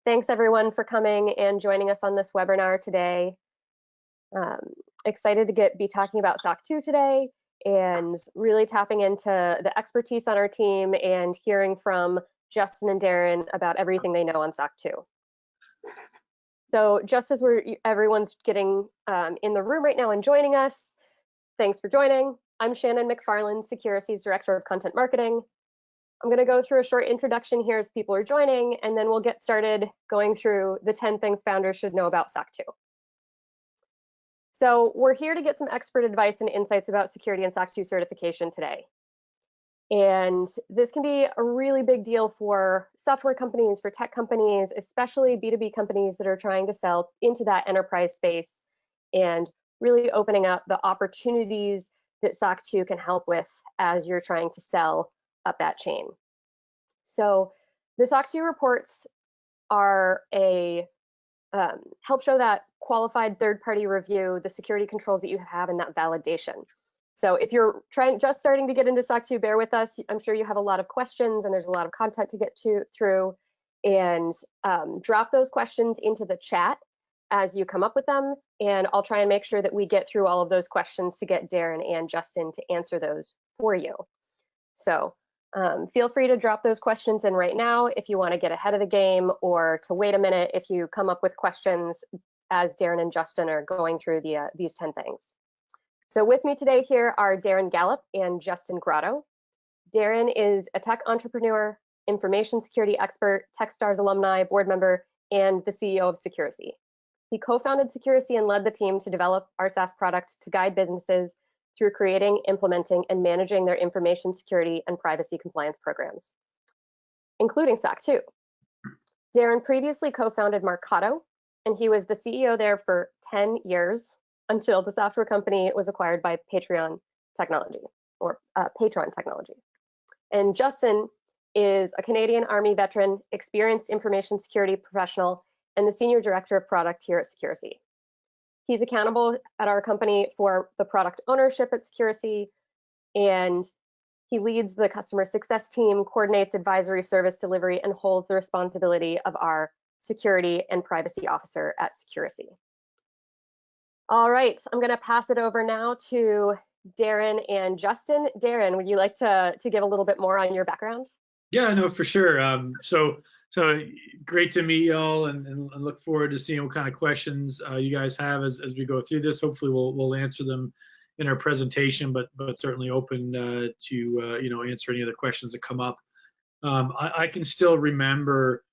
Thanks everyone for coming and joining us on this webinar today. Excited to be talking about SOC 2 today and really tapping into the expertise on our team and hearing from Justin and Darren about everything they know on SOC 2. So just as everyone's getting in the room right now and joining us, thanks for joining. I'm Shannon McFarland, Securicy's Director of Content Marketing. I'm going to go through a short introduction here as people are joining, and then we'll get started going through the 10 things founders should know about SOC 2. So we're here to get some expert advice and insights about security and SOC 2 certification today. And this can be a really big deal for software companies, for tech companies, especially B2B companies that are trying to sell into that enterprise space and really opening up the opportunities that SOC 2 can help with as you're trying to sell up that chain. So the SOC 2 reports are help show that qualified third-party review, the security controls that you have, and that validation. So if you're just starting to get into SOC 2, bear with us. I'm sure you have a lot of questions and there's a lot of content to get through. And drop those questions into the chat as you come up with them. And I'll try and make sure that we get through all of those questions to get Darren and Justin to answer those for you. So feel free to drop those questions in right now if you want to get ahead of the game, or to wait a minute if you come up with questions as Darren and Justin are going through these 10 things. So with me today here are Darren Gallop and Justin Gratto. Darren is a tech entrepreneur, information security expert, Techstars alumni, board member, and the CEO of Securicy. He co-founded Securicy and led the team to develop our SaaS product to guide businesses through creating, implementing, and managing their information security and privacy compliance programs, including SOC 2. Darren previously co-founded Gratto, and he was the CEO there for 10 years until the software company was acquired by Patron Technology. And Justin is a Canadian Army veteran, experienced information security professional, and the Senior Director of Product here at Securicy. He's accountable at our company for the product ownership at Securicy, and he leads the customer success team, coordinates advisory service delivery, and holds the responsibility of our security and privacy officer at Securicy. All right, I'm going to pass it over now to Darren and Justin. Darren, would you like to give a little bit more on your background? Yeah, no, for sure. So great to meet y'all, and look forward to seeing what kind of questions you guys have as we go through this. Hopefully we'll answer them in our presentation, but certainly open to answer any other questions that come up. I can still remember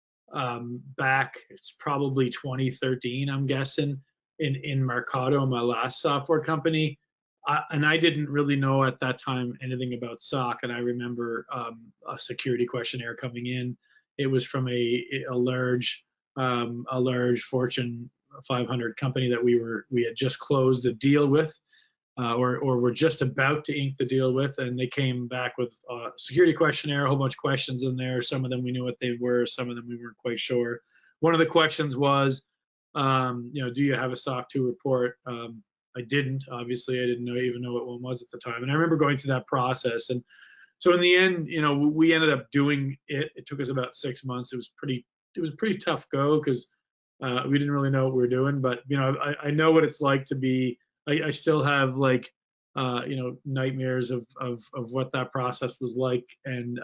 back, it's probably 2013, I'm guessing, in Gratto, my last software company. And I didn't really know at that time anything about SOC, and I remember a security questionnaire coming in. It was from a large Fortune 500 company that we had just closed a deal with, or were just about to ink the deal with, and they came back with a security questionnaire, a whole bunch of questions in there. Some of them we knew what they were, some of them we weren't quite sure. One of the questions was, do you have a SOC 2 report? I didn't. Obviously, I didn't even know what one was at the time. And I remember going through that process. And so in the end, we ended up doing it. It took us about 6 months. It was a pretty tough go because we didn't really know what we were doing. But I know what it's like to be. I still have nightmares of what that process was like. And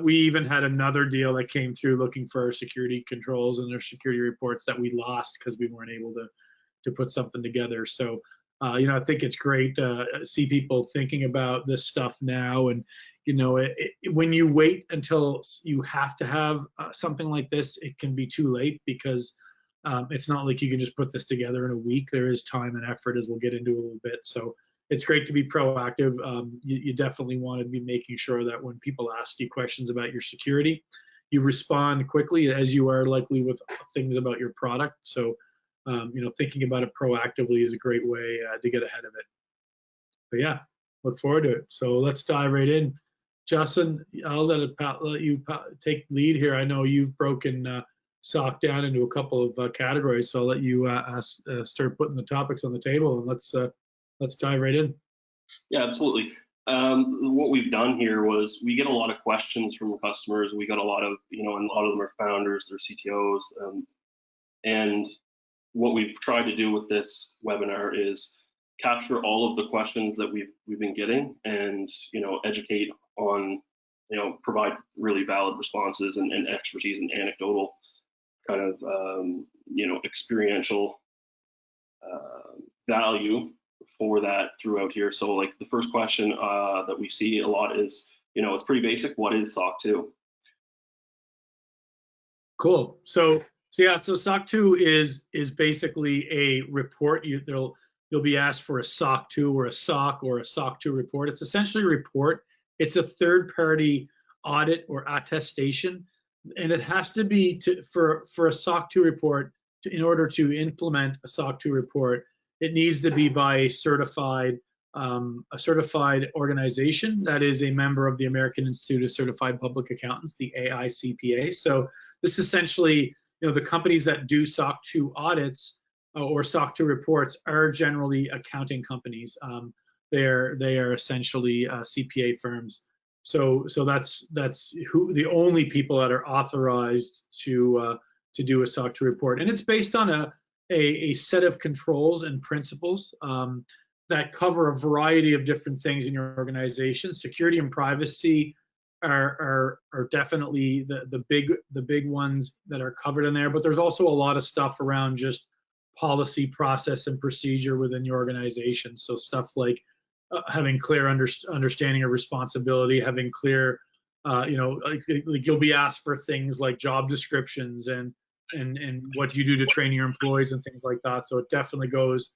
we even had another deal that came through looking for our security controls and their security reports that we lost because we weren't able to put something together. So, I think it's great to see people thinking about this stuff now. And, when you wait until you have to have something like this, it can be too late because it's not like you can just put this together in a week. There is time and effort, as we'll get into a little bit. So it's great to be proactive. You definitely want to be making sure that when people ask you questions about your security, you respond quickly, as you are likely with things about your product. So thinking about it proactively is a great way to get ahead of it. But yeah, look forward to it. So let's dive right in. Justin, I'll let you take lead here. I know you've broken SOC down into a couple of categories, so I'll let you start putting the topics on the table, and let's dive right in. Yeah, absolutely. What we've done here was we get a lot of questions from customers. We got a lot of, and a lot of them are founders, they're CTOs, and what we've tried to do with this webinar is capture all of the questions that we've been getting, and educate on, provide really valid responses and expertise and anecdotal kind of experiential value for that throughout here. So like the first question that we see a lot is, it's pretty basic. What is SOC 2? Cool. So SOC 2 is basically a report. You'll be asked for a SOC 2 or a SOC or a SOC 2 report. It's essentially a report. It's a third-party audit or attestation, and it has to be for a SOC 2 report. In order to implement a SOC 2 report, it needs to be by a certified organization that is a member of the American Institute of Certified Public Accountants, the AICPA. So this essentially, the companies that do SOC 2 audits or SOC 2 reports are generally accounting companies. They are essentially CPA firms. So that's who the only people that are authorized to do a SOC 2 report, and it's based on a set of controls and principles that cover a variety of different things in your organization. Security and privacy are definitely the big ones that are covered in there, but there's also a lot of stuff around just policy, process, and procedure within your organization. So stuff like having clear understanding of responsibility, having clear, like you'll be asked for things like job descriptions and what you do to train your employees and things like that. So it definitely goes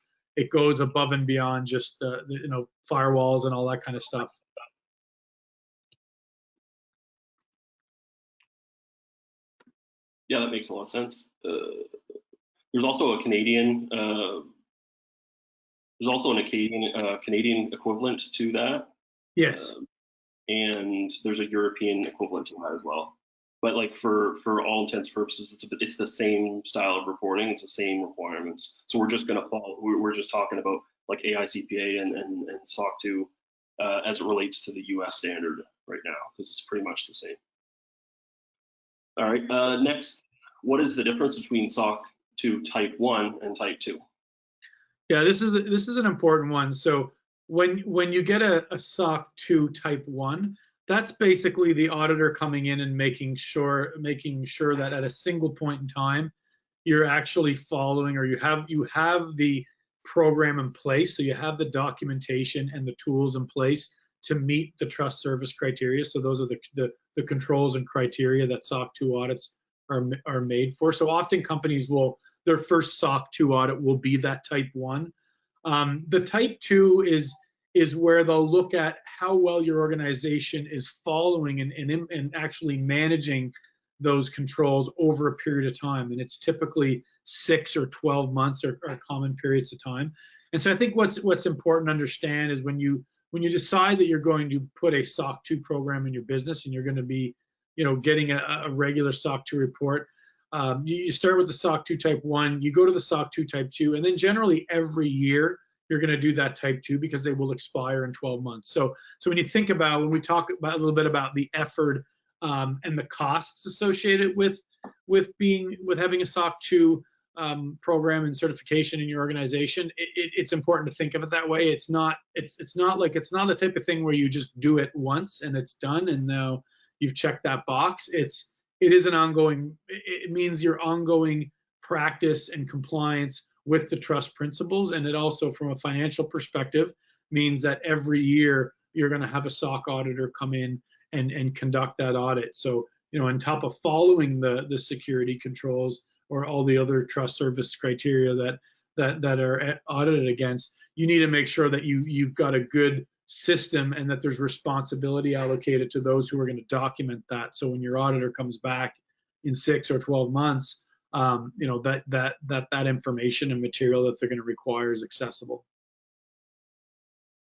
above and beyond just firewalls and all that kind of stuff. Yeah, that makes a lot of sense. There's also a Canadian equivalent to that. Yes. And there's a European equivalent to that as well. But like for all intents and purposes, it's the same style of reporting. It's the same requirements. So we're just going to follow. We're just talking about like AICPA and SOC 2 as it relates to the US standard right now, because it's pretty much the same. All right. Next, what is the difference between SOC 2 Type 1 and Type 2? Yeah, this is an important one. So when you get a SOC 2 Type 1, that's basically the auditor coming in and making sure that at a single point in time, you're actually following, or you have the program in place, so you have the documentation and the tools in place to meet the trust service criteria. So those are the controls and criteria that SOC 2 audits are made for. So often companies their first SOC 2 audit will be that Type 1. The Type 2 is where they'll look at how well your organization is following and actually managing those controls over a period of time. And it's typically 6 or 12 months are common periods of time. And so I think what's important to understand is when you decide that you're going to put a SOC 2 program in your business and you're going to be getting a regular SOC 2 report, you start with the SOC 2 Type 1, you go to the SOC 2 Type 2, and then generally every year you're going to do that Type 2 because they will expire in 12 months. So when you think about, when we talk about a little bit about the effort and the costs associated with having a SOC 2 program and certification in your organization, it's important to think of it that way. It's not the type of thing where you just do it once and it's done and now you've checked that box. It is an ongoing. It means your ongoing practice and compliance with the trust principles, and it also, from a financial perspective, means that every year you're going to have a SOC auditor come in and conduct that audit. So on top of following the security controls or all the other trust service criteria that are audited against, you need to make sure that you've got a good system and that there's responsibility allocated to those who are going to document that. So when your auditor comes back in 6 or 12 months, that information and material that they're going to require is accessible.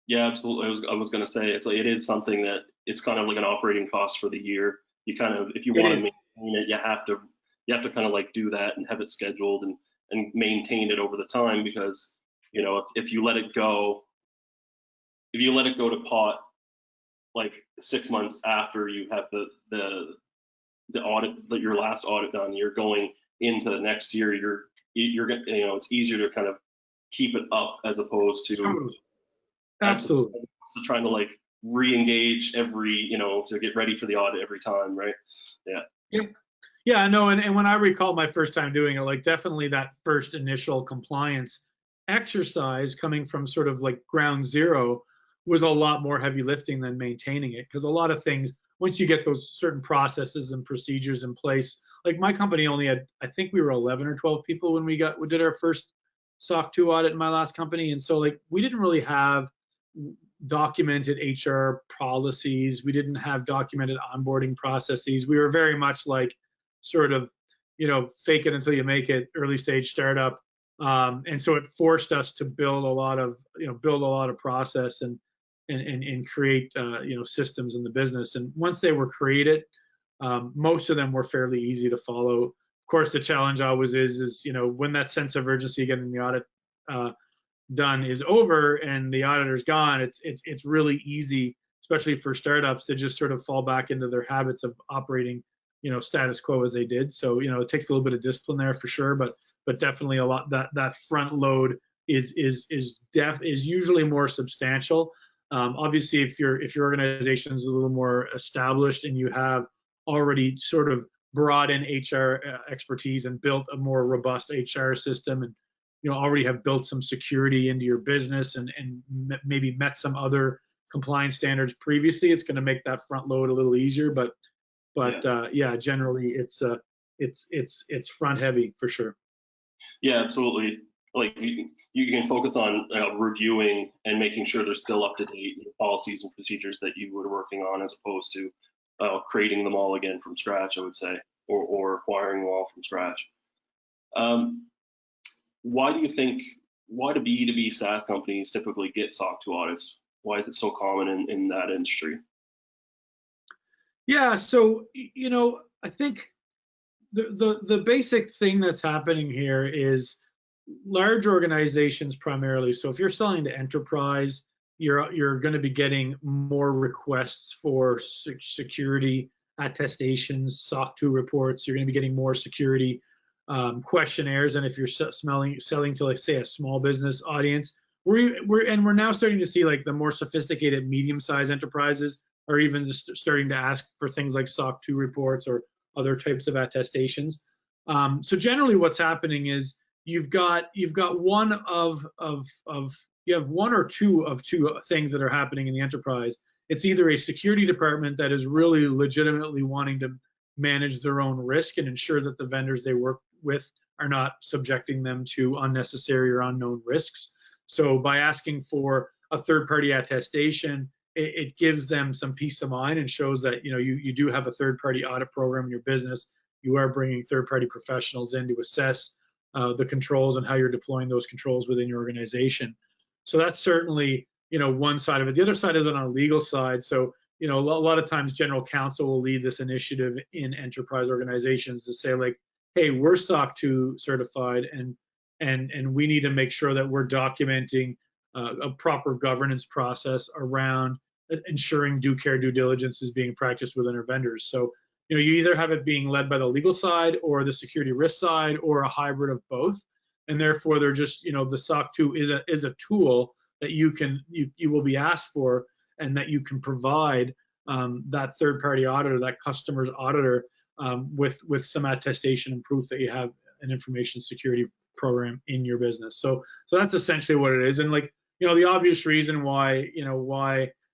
Yeah, absolutely. I was going to say it is something that it's kind of like an operating cost for the year. You kind of, if you want to maintain it, you have to kind of like do that and have it scheduled and maintain it over the time, because if you let it go to pot like 6 months after you have the audit, your last audit done, you're going into the next year, you're gonna, you know, it's easier to kind of keep it up as opposed to Absolutely. to trying to like re-engage every, you know, to get ready for the audit every time, right? Yeah. Yeah, no, and when I recall my first time doing it, like definitely that first initial compliance exercise coming from sort of like ground zero was a lot more heavy lifting than maintaining it, because a lot of things, once you get those certain processes and procedures in place, like my company only had, I think we were 11 or 12 people when we did our first SOC 2 audit in my last company, and so like we didn't really have documented HR policies, we didn't have documented onboarding processes. We were very much like sort of, you know, fake it until you make it, early stage startup. And so it forced us to build a lot of process and create, you know, systems in the business. And once they were created, most of them were fairly easy to follow. Of course, the challenge always is, you know, when that sense of urgency getting the audit done is over and the auditor's gone, it's really easy, especially for startups, to just sort of fall back into their habits of operating, you know, status quo as they did. So, you know, it takes a little bit of discipline there for sure, but definitely a lot, that front load is usually more substantial. Obviously, if your organization is a little more established and you have already sort of brought in HR expertise and built a more robust HR system, and you know already have built some security into your business and maybe met some other compliance standards previously, it's going to make that front load a little easier. But yeah, generally it's front heavy for sure. Yeah, absolutely. Like you can focus on reviewing and making sure they're still up to date policies and procedures that you were working on, as opposed to creating them all again from scratch, I would say, or acquiring them all from scratch. Why do B2B SaaS companies typically get SOC 2 audits? Why is it so common in that industry? Yeah, so you know, I think the basic thing that's happening here is large organizations primarily. So if you're selling to enterprise, you're going to be getting more requests for security attestations, SOC 2 reports. You're going to be getting more security questionnaires. And if you're selling to, like, say, a small business audience, we're now starting to see like the more sophisticated medium-sized enterprises are even just starting to ask for things like SOC 2 reports or other types of attestations. So generally, what's happening is you have one or two things that are happening in the enterprise. It's either a security department that is really legitimately wanting to manage their own risk and ensure that the vendors they work with are not subjecting them to unnecessary or unknown risks. So by asking for a third-party attestation, it gives them some peace of mind and shows that you do have a third-party audit program in your business. You are bringing third-party professionals in to assess the controls and how you're deploying those controls within your organization. So that's certainly one side of it. The other side is on a legal side. So a lot of times general counsel will lead this initiative in enterprise organizations to say, like, hey, we're SOC 2 certified and we need to make sure that we're documenting a proper governance process around ensuring due care, due diligence is being practiced within our vendors. So you either have it being led by the legal side or the security risk side or a hybrid of both, and therefore they're just the SOC 2 is a tool that you will be asked for and that you can provide that third-party auditor, that customer's auditor, with some attestation and proof that you have an information security program in your business. So that's essentially what it is. And like the obvious reason why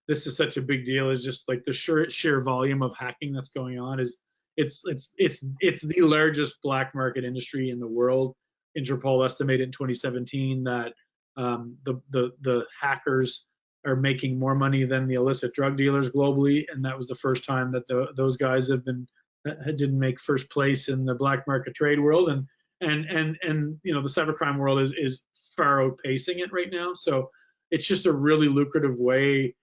this is such a big deal is just like the sheer volume of hacking that's going on. Is it's the largest black market industry in the world. Interpol estimated in 2017 that the hackers are making more money than the illicit drug dealers globally, and that was the first time that those guys didn't make first place in the black market trade world, and the cybercrime world is far outpacing it right now. So it's just a really lucrative way.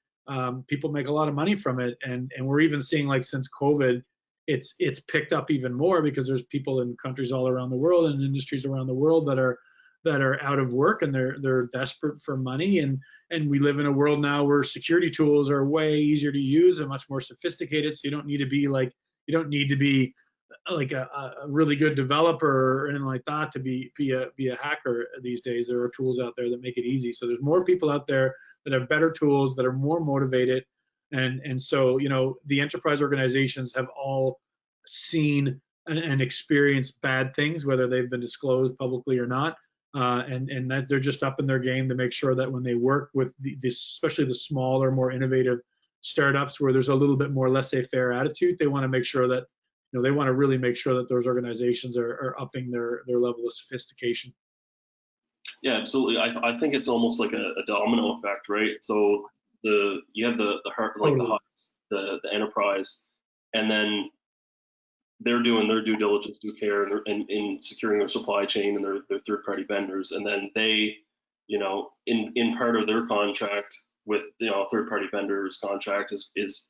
People make a lot of money from it, and we're even seeing, like, since COVID, it's picked up even more because there's people in countries all around the world and industries around the world that are that are out of work and they're desperate for money, and we live in a world now where security tools are way easier to use and much more sophisticated. So you don't need to be like a really good developer or anything like that to be a hacker these days. There are tools out there that make it easy. So there's more people out there that have better tools, that are more motivated, and so the enterprise organizations have all seen and experienced bad things, whether they've been disclosed publicly or not, and that they're just up in their game to make sure that when they work with especially the smaller, more innovative startups where there's a little bit more laissez-faire attitude, they want to make sure that they want to really make sure that those organizations are upping their level of sophistication. Yeah, absolutely. I think it's almost like a domino effect, right? So you have the heart, like the hubs, the enterprise, and then they're doing their due diligence, due care, and in securing their supply chain and their third-party vendors, and then they, in part of their contract with third-party vendors contract is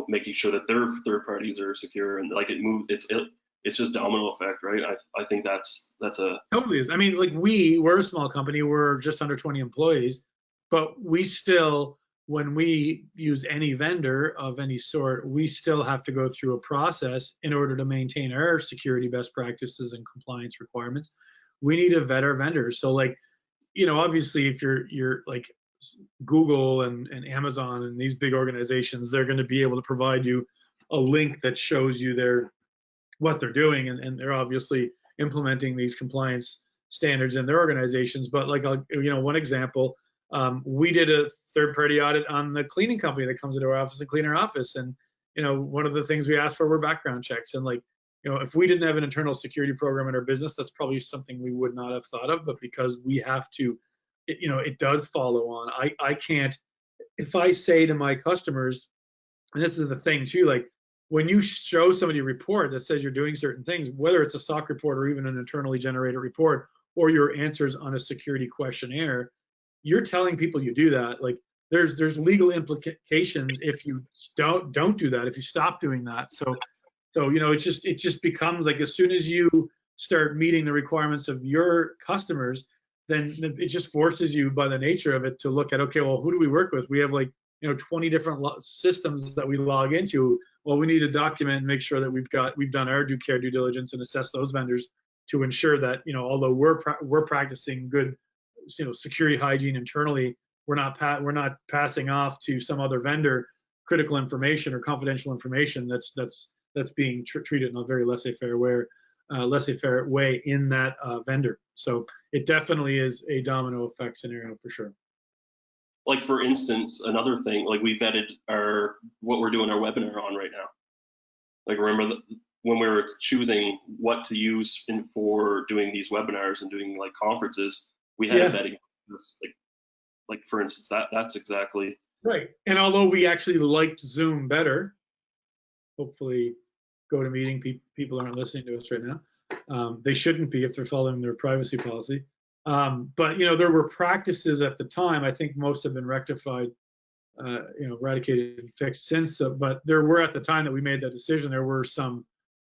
making sure that their third parties are secure, and like it moves. It's just domino effect, right? I think that's a totally is. I mean, like we're a small company. We're just under 20 employees, but we still, when we use any vendor of any sort, we still have to go through a process in order to maintain our security best practices and compliance requirements. We need to vet our vendors. So like, obviously if you're like Google and Amazon and these big organizations, they're going to be able to provide you a link that shows you what they're doing, and they're obviously implementing these compliance standards in their organizations. But like, one example, we did a third-party audit on the cleaning company that comes into our office and clean our office, and one of the things we asked for were background checks. And like, if we didn't have an internal security program in our business, that's probably something we would not have thought of. But because we have to, it does follow on. I can't, if I say to my customers, and this is the thing too, like when you show somebody a report that says you're doing certain things, whether it's a SOC report or even an internally generated report, or your answers on a security questionnaire, you're telling people you do that. Like there's legal implications if you don't do that, if you stop doing that. So it just becomes like, as soon as you start meeting the requirements of your customers, then it just forces you by the nature of it to look at, okay, well, who do we work with? We have like 20 different systems that we log into. Well, we need to document and make sure that we've done our due diligence and assess those vendors to ensure that although we're practicing good security hygiene internally, we're not passing off to some other vendor critical information or confidential information that's being treated in a very laissez-faire way in that vendor. So it definitely is a domino effect scenario for sure. Like for instance, another thing, like we vetted what we're doing our webinar on right now. Like remember when we were choosing what to use for doing these webinars and doing like conferences, we had a vetting process. Like for instance, that's exactly right. And although we actually liked Zoom better, hopefully GoToMeeting people aren't listening to us right now. They shouldn't be if they're following their privacy policy. But there were practices at the time. I think most have been rectified, eradicated and fixed since. But there were, at the time that we made that decision, there were some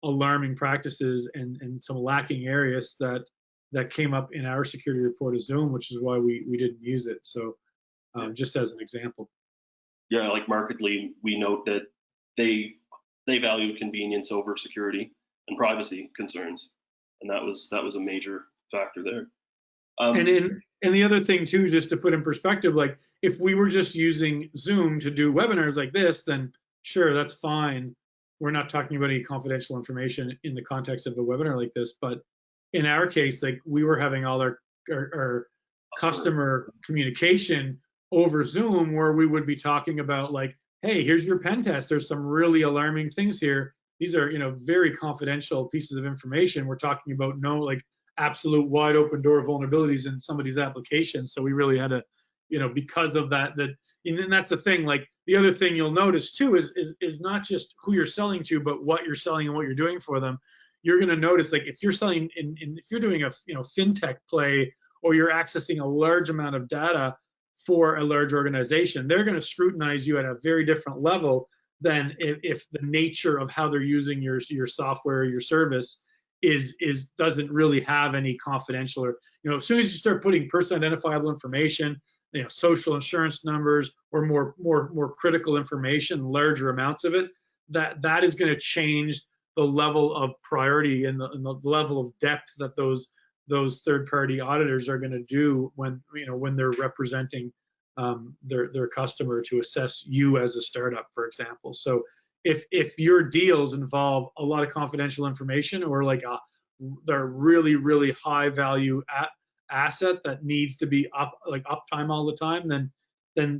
alarming practices and some lacking areas that came up in our security report of Zoom, which is why we didn't use it. So just as an example. Yeah, like markedly, we note that they value convenience over security and privacy concerns, and that was a major factor there. And the other thing too, just to put in perspective, like if we were just using Zoom to do webinars like this, then sure, that's fine. We're not talking about any confidential information in the context of a webinar like this. But in our case, like we were having all our customer communication over Zoom, where we would be talking about like, hey, here's your pen test. There's some really alarming things here. These are, very confidential pieces of information. We're talking about absolute wide open door vulnerabilities in somebody's application. So we really had to, because of that, and that's the thing. Like the other thing you'll notice too is not just who you're selling to, but what you're selling and what you're doing for them. You're going to notice, like if you're selling if you're doing a fintech play, or you're accessing a large amount of data for a large organization, they're going to scrutinize you at a very different level than if the nature of how they're using your software or your service doesn't really have any confidential, or as soon as you start putting person identifiable information, social insurance numbers, or more critical information, larger amounts of it, that is going to change the level of priority and the level of depth that those third-party auditors are going to do when they're representing their customer to assess you as a startup, for example. So if your deals involve a lot of confidential information, or like they're really high value asset that needs to be uptime all the time, then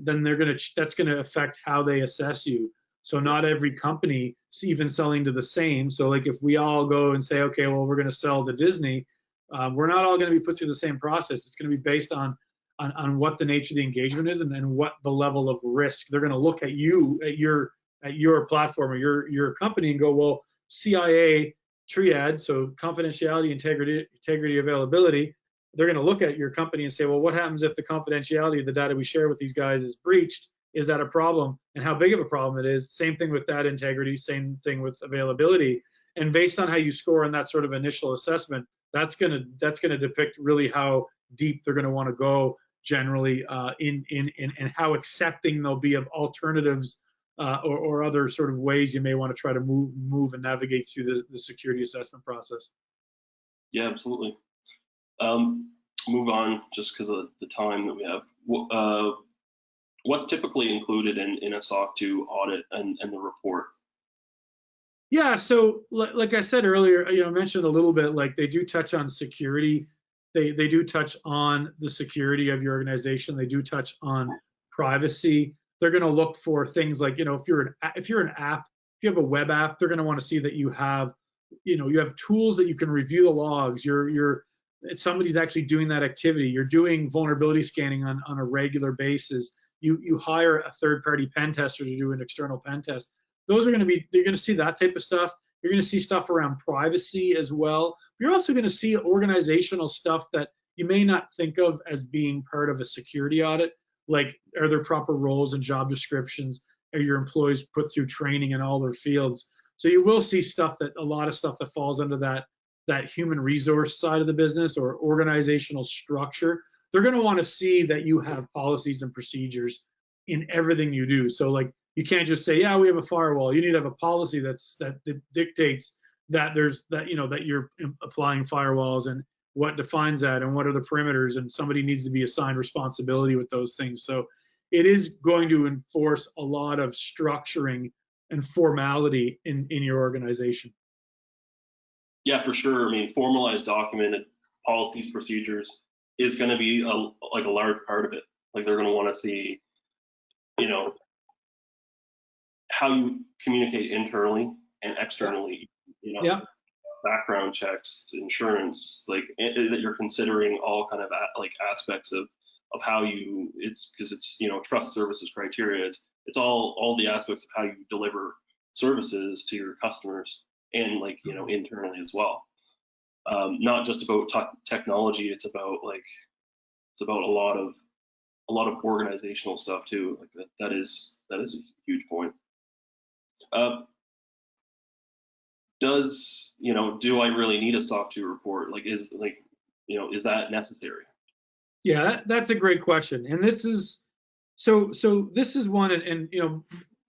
that's gonna affect how they assess you. So not every company is even selling to the same. So like if we all go and say, okay, well, we're gonna sell to Disney, we're not all gonna be put through the same process. It's gonna be based on what the nature of the engagement is, and what the level of risk. They're gonna look at you, at your platform or your company, and go, well, CIA triad, so confidentiality, integrity, availability. They're going to look at your company and say, well, what happens if the confidentiality of the data we share with these guys is breached? Is that a problem? And how big of a problem it is? Same thing with data integrity, same thing with availability. And based on how you score on that sort of initial assessment, that's going to depict really how deep they're going to want to go generally in how accepting they'll be of alternatives or other sort of ways you may want to try to move and navigate through the security assessment process. Yeah, absolutely. Move on just because of the time that we have. What's typically included in a SOC 2 audit and the report? Yeah, so like I said earlier, I mentioned a little bit, like they do touch on security. They do touch on the security of your organization. They do touch on privacy. They're going to look for things like, if you're an app, if you have a web app, they're going to want to see that you have tools that you can review the logs. Somebody's actually doing that activity. You're doing vulnerability scanning on a regular basis. You hire a third-party pen tester to do an external pen test. You're going to see that type of stuff. You're going to see stuff around privacy as well. You're also going to see organizational stuff that you may not think of as being part of a security audit. Like, are there proper roles and job descriptions? Are your employees put through training in all their fields? So you will see a lot of stuff that falls under that human resource side of the business or organizational structure. They're going to want to see that you have policies and procedures in everything you do. So like, you can't just say, yeah, we have a firewall. You need to have a policy that dictates that that you're applying firewalls, and what defines that, and what are the perimeters, and somebody needs to be assigned responsibility with those things. So it is going to enforce a lot of structuring and formality in your organization. Yeah, for sure. I mean, formalized, documented policies, procedures is going to be a large part of it. Like, they're going to want to see, how you communicate internally and externally. Yeah. Background checks, insurance, like that you're considering all kind of aspects of how it's trust services criteria. It's all the aspects of how you deliver services to your customers, and internally as well. Not just about technology. It's about a lot of organizational stuff too. Like that is a huge point. Do I really need a SOC 2 report? Is that necessary? Yeah, that's a great question. And this is this is one, and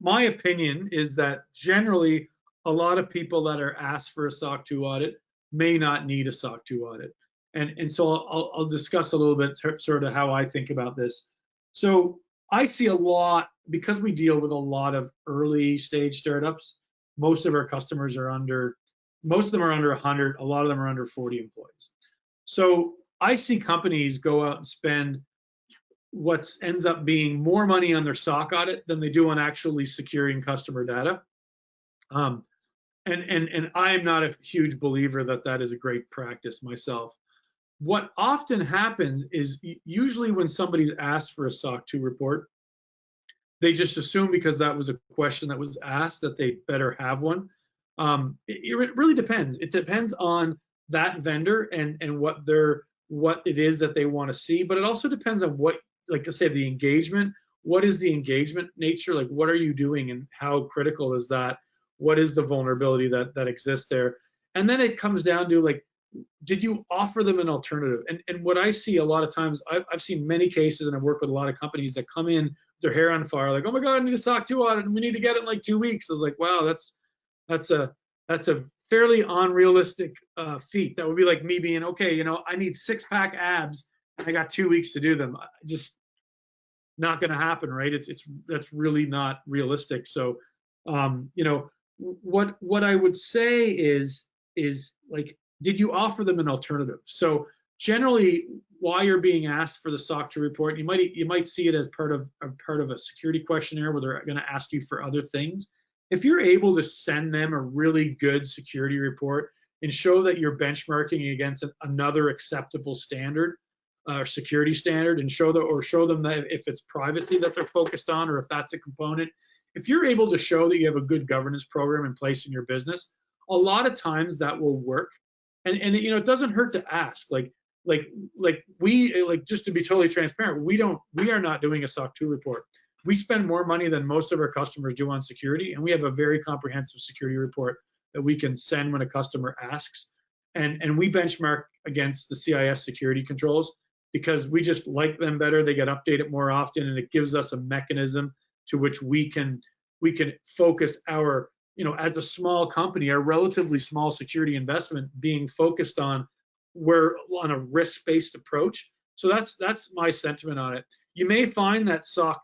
my opinion is that generally a lot of people that are asked for a SOC 2 audit may not need a SOC 2 audit. And so I'll discuss a little bit sort of how I think about this. So I see a lot, because we deal with a lot of early stage startups. Most of our customers are most of them are under 100, a lot of them are under 40 employees. So I see companies go out and spend what ends up being more money on their SOC audit than they do on actually securing customer data. And I'm not a huge believer that is a great practice myself. What often happens is usually when somebody's asked for a SOC 2 report, they just assume because that was a question that was asked that they better have one. It really depends. It depends on that vendor and what it is that they want to see, but it also depends on what, like I said, the engagement. What is the engagement nature? Like, what are you doing and how critical is that? What is the vulnerability that exists there? And then it comes down to like, did you offer them an alternative? And what I see a lot of times, I've seen many cases, and I've worked with a lot of companies that come in with their hair on fire, like, oh my God, I need a SOC 2 audit and we need to get it in like 2 weeks. I was like, wow, that's a fairly unrealistic feat. That would be like me being, okay, you know, I need 6-pack abs and I got 2 weeks to do them. Just not going to happen, right? That's really not realistic. So, you know, what I would say is like, did you offer them an alternative? So generally, while you're being asked for the SOC 2 report, you might see it as part of a security questionnaire where they're going to ask you for other things. If you're able to send them a really good security report and show that you're benchmarking against another acceptable standard or security standard, and show them that if it's privacy that they're focused on, or if that's a component, if you're able to show that you have a good governance program in place in your business, a lot of times that will work. And you know, it doesn't hurt to ask. Like just to be totally transparent, we are not doing a SOC 2 report. We spend more money than most of our customers do on security, and we have a very comprehensive security report that we can send when a customer asks. And we benchmark against the CIS security controls because we just like them better. They get updated more often, and it gives us a mechanism to which we can focus our, you know, as a small company, our relatively small security investment being focused on a risk-based approach. So that's my sentiment on it. You may find that SOC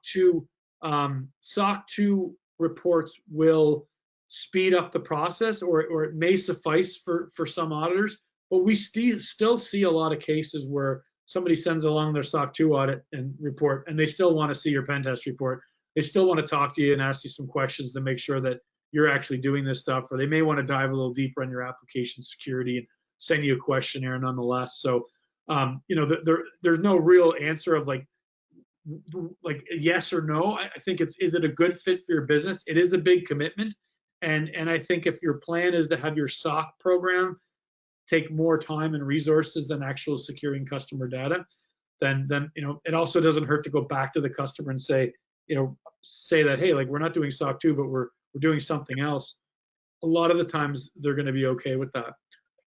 2 reports will speed up the process, or it may suffice for some auditors, but we still see a lot of cases where somebody sends along their SOC 2 audit and report, and they still want to see your pen test report. They still want to talk to you and ask you some questions to make sure that you're actually doing this stuff, or they may want to dive a little deeper on your application security and send you a questionnaire nonetheless. So, you know, there's no real answer of like yes or no. I think is it a good fit for your business? It is a big commitment, and I think if your plan is to have your SOC program take more time and resources than actual securing customer data, then you know, it also doesn't hurt to go back to the customer and say that, hey, like, we're not doing SOC 2, but we're doing something else. A lot of the times they're going to be okay with that.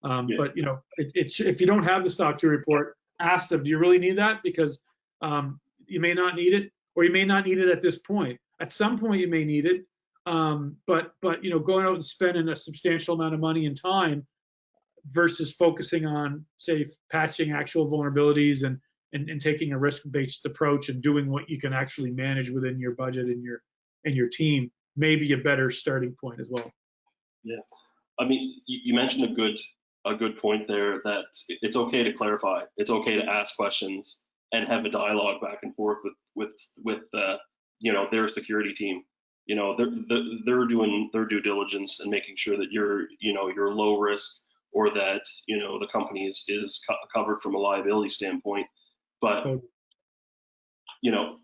But you know, if you don't have the SOC 2 report, ask them, do you really need that? Because you may not need it, or you may not need it at this point. At some point you may need it, but you know, going out and spending a substantial amount of money and time versus focusing on, say, patching actual vulnerabilities and taking a risk-based approach and doing what you can actually manage within your budget and your team may be a better starting point as well. Yeah, I mean, you mentioned a good point there, that it's okay to clarify. It's okay to ask questions and have a dialogue back and forth with you know, their security team. You know, they're doing their due diligence and making sure that you're low risk, or that, you know, the company is covered from a liability standpoint. But you know,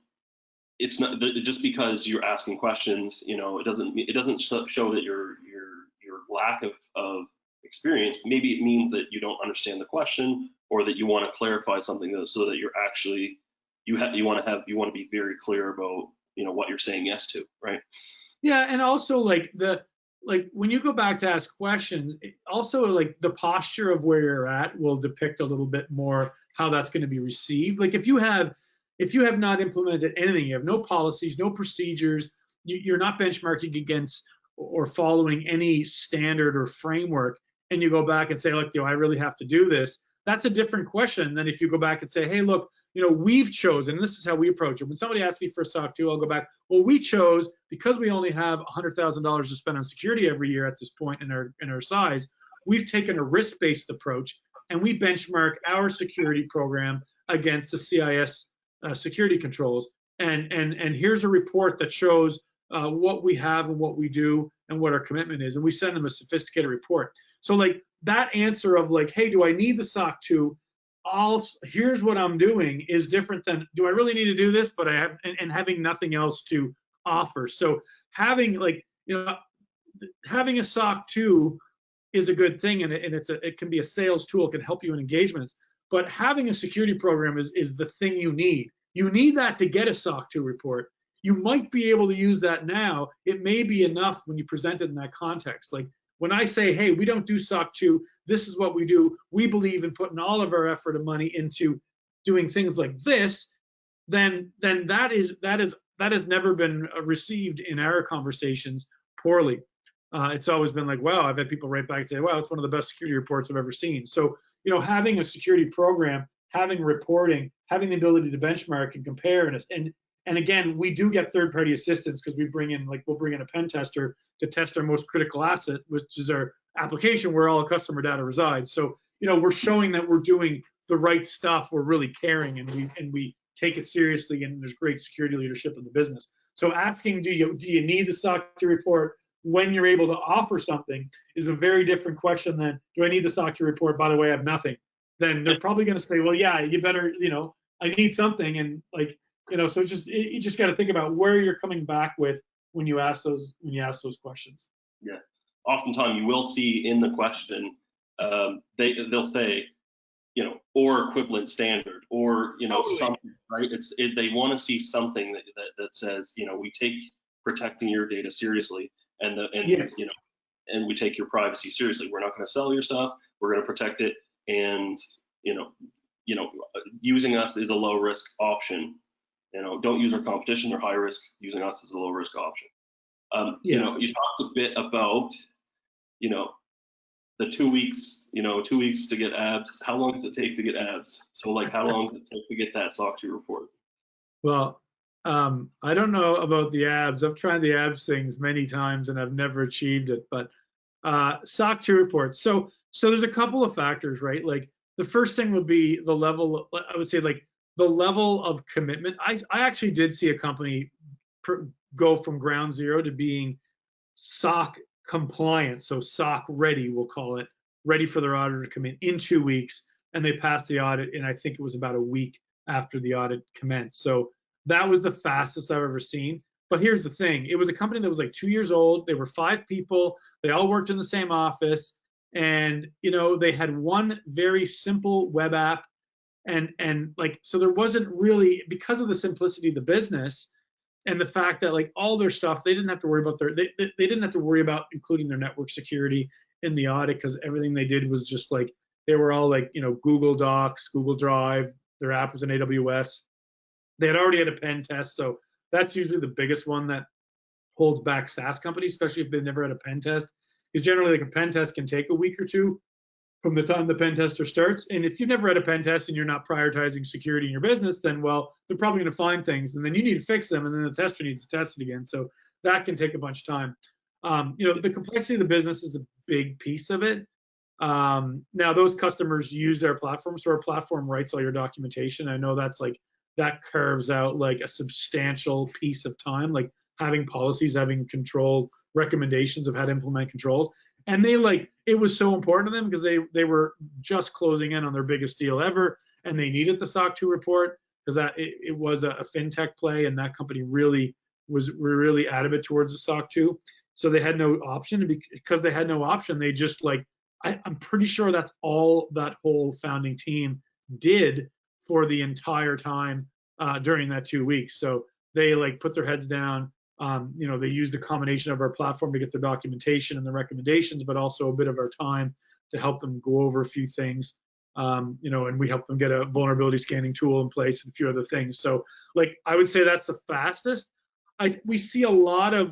it's not just because you're asking questions, you know, it doesn't show that your lack of experience. Maybe it means that you don't understand the question, or that you want to clarify something so that you're actually you want to be very clear about, you know, what you're saying yes to, right? Yeah, and also like when you go back to ask questions, also like the posture of where you're at will depict a little bit more how that's going to be received. Like if you have not implemented anything, you have no policies, no procedures, you're not benchmarking against or following any standard or framework, and you go back and say, look, do I really have to do this? That's a different question than if you go back and say, hey, look, you know, we've chosen, and this is how we approach it. When somebody asks me for a SOC 2, I'll go back, well, we chose, because we only have $100,000 to spend on security every year at this point in our size, we've taken a risk-based approach, and we benchmark our security program against the CIS security controls. And here's a report that shows what we have and what we do and what our commitment is. And we send them a sophisticated report. So like that answer of like, hey, do I need the SOC 2? Here's what I'm doing is different than, do I really need to do this? But I have, and having nothing else to offer. So having like, you know, having a SOC 2 is a good thing, and it can be a sales tool, it can help you in engagements. But having a security program is the thing you need. You need that to get a SOC 2 report. You might be able to use that now. It may be enough when you present it in that context. Like when I say, hey, we don't do SOC 2, this is what we do, we believe in putting all of our effort and money into doing things like this, then that has never been received in our conversations poorly. It's always been like, wow, I've had people write back and say, wow, it's one of the best security reports I've ever seen. So, having a security program, having reporting, having the ability to benchmark and compare, and again, we do get third-party assistance because we'll bring in a pen tester to test our most critical asset, which is our application where all customer data resides. So, we're showing that we're doing the right stuff. We're really caring, and we take it seriously, and there's great security leadership in the business. So asking, do you need the SOC 2 report when you're able to offer something is a very different question than, do I need the SOC 2 report? By the way, I have nothing. Then they're probably going to say, well, yeah, you better, I need something. And so you just got to think about where you're coming back with when you ask those questions. Yeah. Oftentimes you will see in the question, they'll say, or equivalent standard, or Totally. something, right? They want to see something that says, we take protecting your data seriously, and Yes. and we take your privacy seriously. We're not going to sell your stuff. We're going to protect it, and using us is a low risk option. Don't use our competition. They're high risk. Using us is a low risk option. You talked a bit about the 2 weeks, 2 weeks to get abs. How long does it take to get abs? So how long does it take to get that SOC 2 report? Well, I don't know about the abs. I've tried the abs things many times and I've never achieved it, but SOC 2 reports. So there's a couple of factors, right? Like the first thing would be the level, I would say the level of commitment. I actually did see a company go from ground zero to being SOC compliant, so SOC ready, we'll call it, ready for their auditor to come in 2 weeks, and they passed the audit, and I think it was about a week after the audit commenced. So that was the fastest I've ever seen. But here's the thing, it was a company that was 2 years old. They were 5 people. They all worked in the same office, and they had one very simple web app, and so there wasn't really, because of the simplicity of the business and the fact that all their stuff, they didn't have to worry about they didn't have to worry about including their network security in the audit, because everything they did was just they were all Google Docs, Google Drive. Their app was in AWS. They had already had a pen test, so that's usually the biggest one that holds back SaaS companies, especially if they've never had a pen test, because generally a pen test can take a week or two from the time the pen tester starts. And if you've never had a pen test and you're not prioritizing security in your business, then, well, they're probably going to find things, and then you need to fix them, and then the tester needs to test it again. So that can take a bunch of time. The complexity of the business is a big piece of it. Now, those customers use our platform, so our platform writes all your documentation. I know that's that carves out a substantial piece of time, having policies, having control recommendations of how to implement controls. And they it was so important to them because they were just closing in on their biggest deal ever, and they needed the SOC 2 report because it was a fintech play, and that company really was really adamant towards the SOC 2. So they had no option. Because they had no option, they just I'm pretty sure that's all that whole founding team did for the entire time during that 2 weeks. So they put their heads down. They used a combination of our platform to get their documentation and the recommendations, but also a bit of our time to help them go over a few things. And we helped them get a vulnerability scanning tool in place and a few other things. So I would say that's the fastest. We see a lot of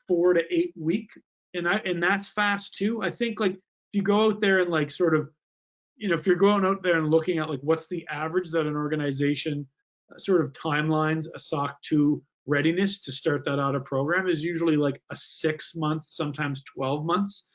4 to 8 week, and that's fast too. I think if you go out there and if you're going out there and looking at what's the average that an organization sort of timelines a SOC 2 readiness to start that audit program is usually a 6 month, sometimes 12 months.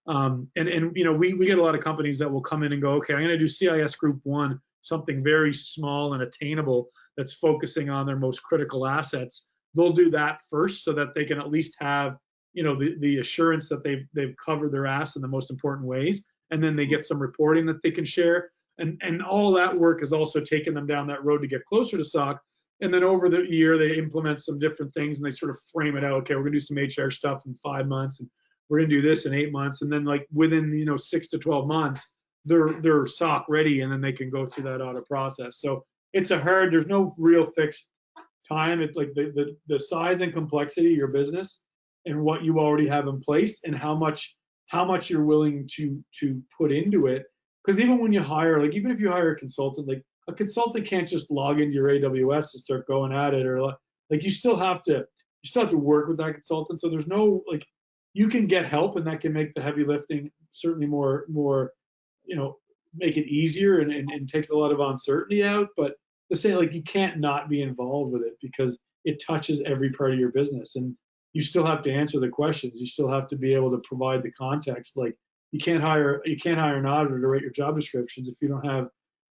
And we get a lot of companies that will come in and go, okay, I'm going to do CIS Group 1, something very small and attainable that's focusing on their most critical assets. They'll do that first so that they can at least have the assurance that they've covered their ass in the most important ways, and then they get some reporting that they can share. And all that work has also taken them down that road to get closer to SOC. And then over the year, they implement some different things, and they sort of frame it out. Okay, we're going to do some HR stuff in 5 months, and we're going to do this in 8 months. And then within 6 to 12 months, they're SOC ready, and then they can go through that audit process. So there's no real fixed time. It's the size and complexity of your business and what you already have in place and how much how much you're willing to put into it. Because even when you hire, like even if you hire a consultant, like a consultant can't just log into your AWS and start going at it, or like you still have to work with that consultant. So there's no, like, you can get help, and that can make the heavy lifting certainly more make it easier, and takes a lot of uncertainty out. But to say, like, you can't not be involved with it because it touches every part of your business, and you still have to answer the questions. You still have to be able to provide the context. Like, you can't hire an auditor to write your job descriptions if you don't have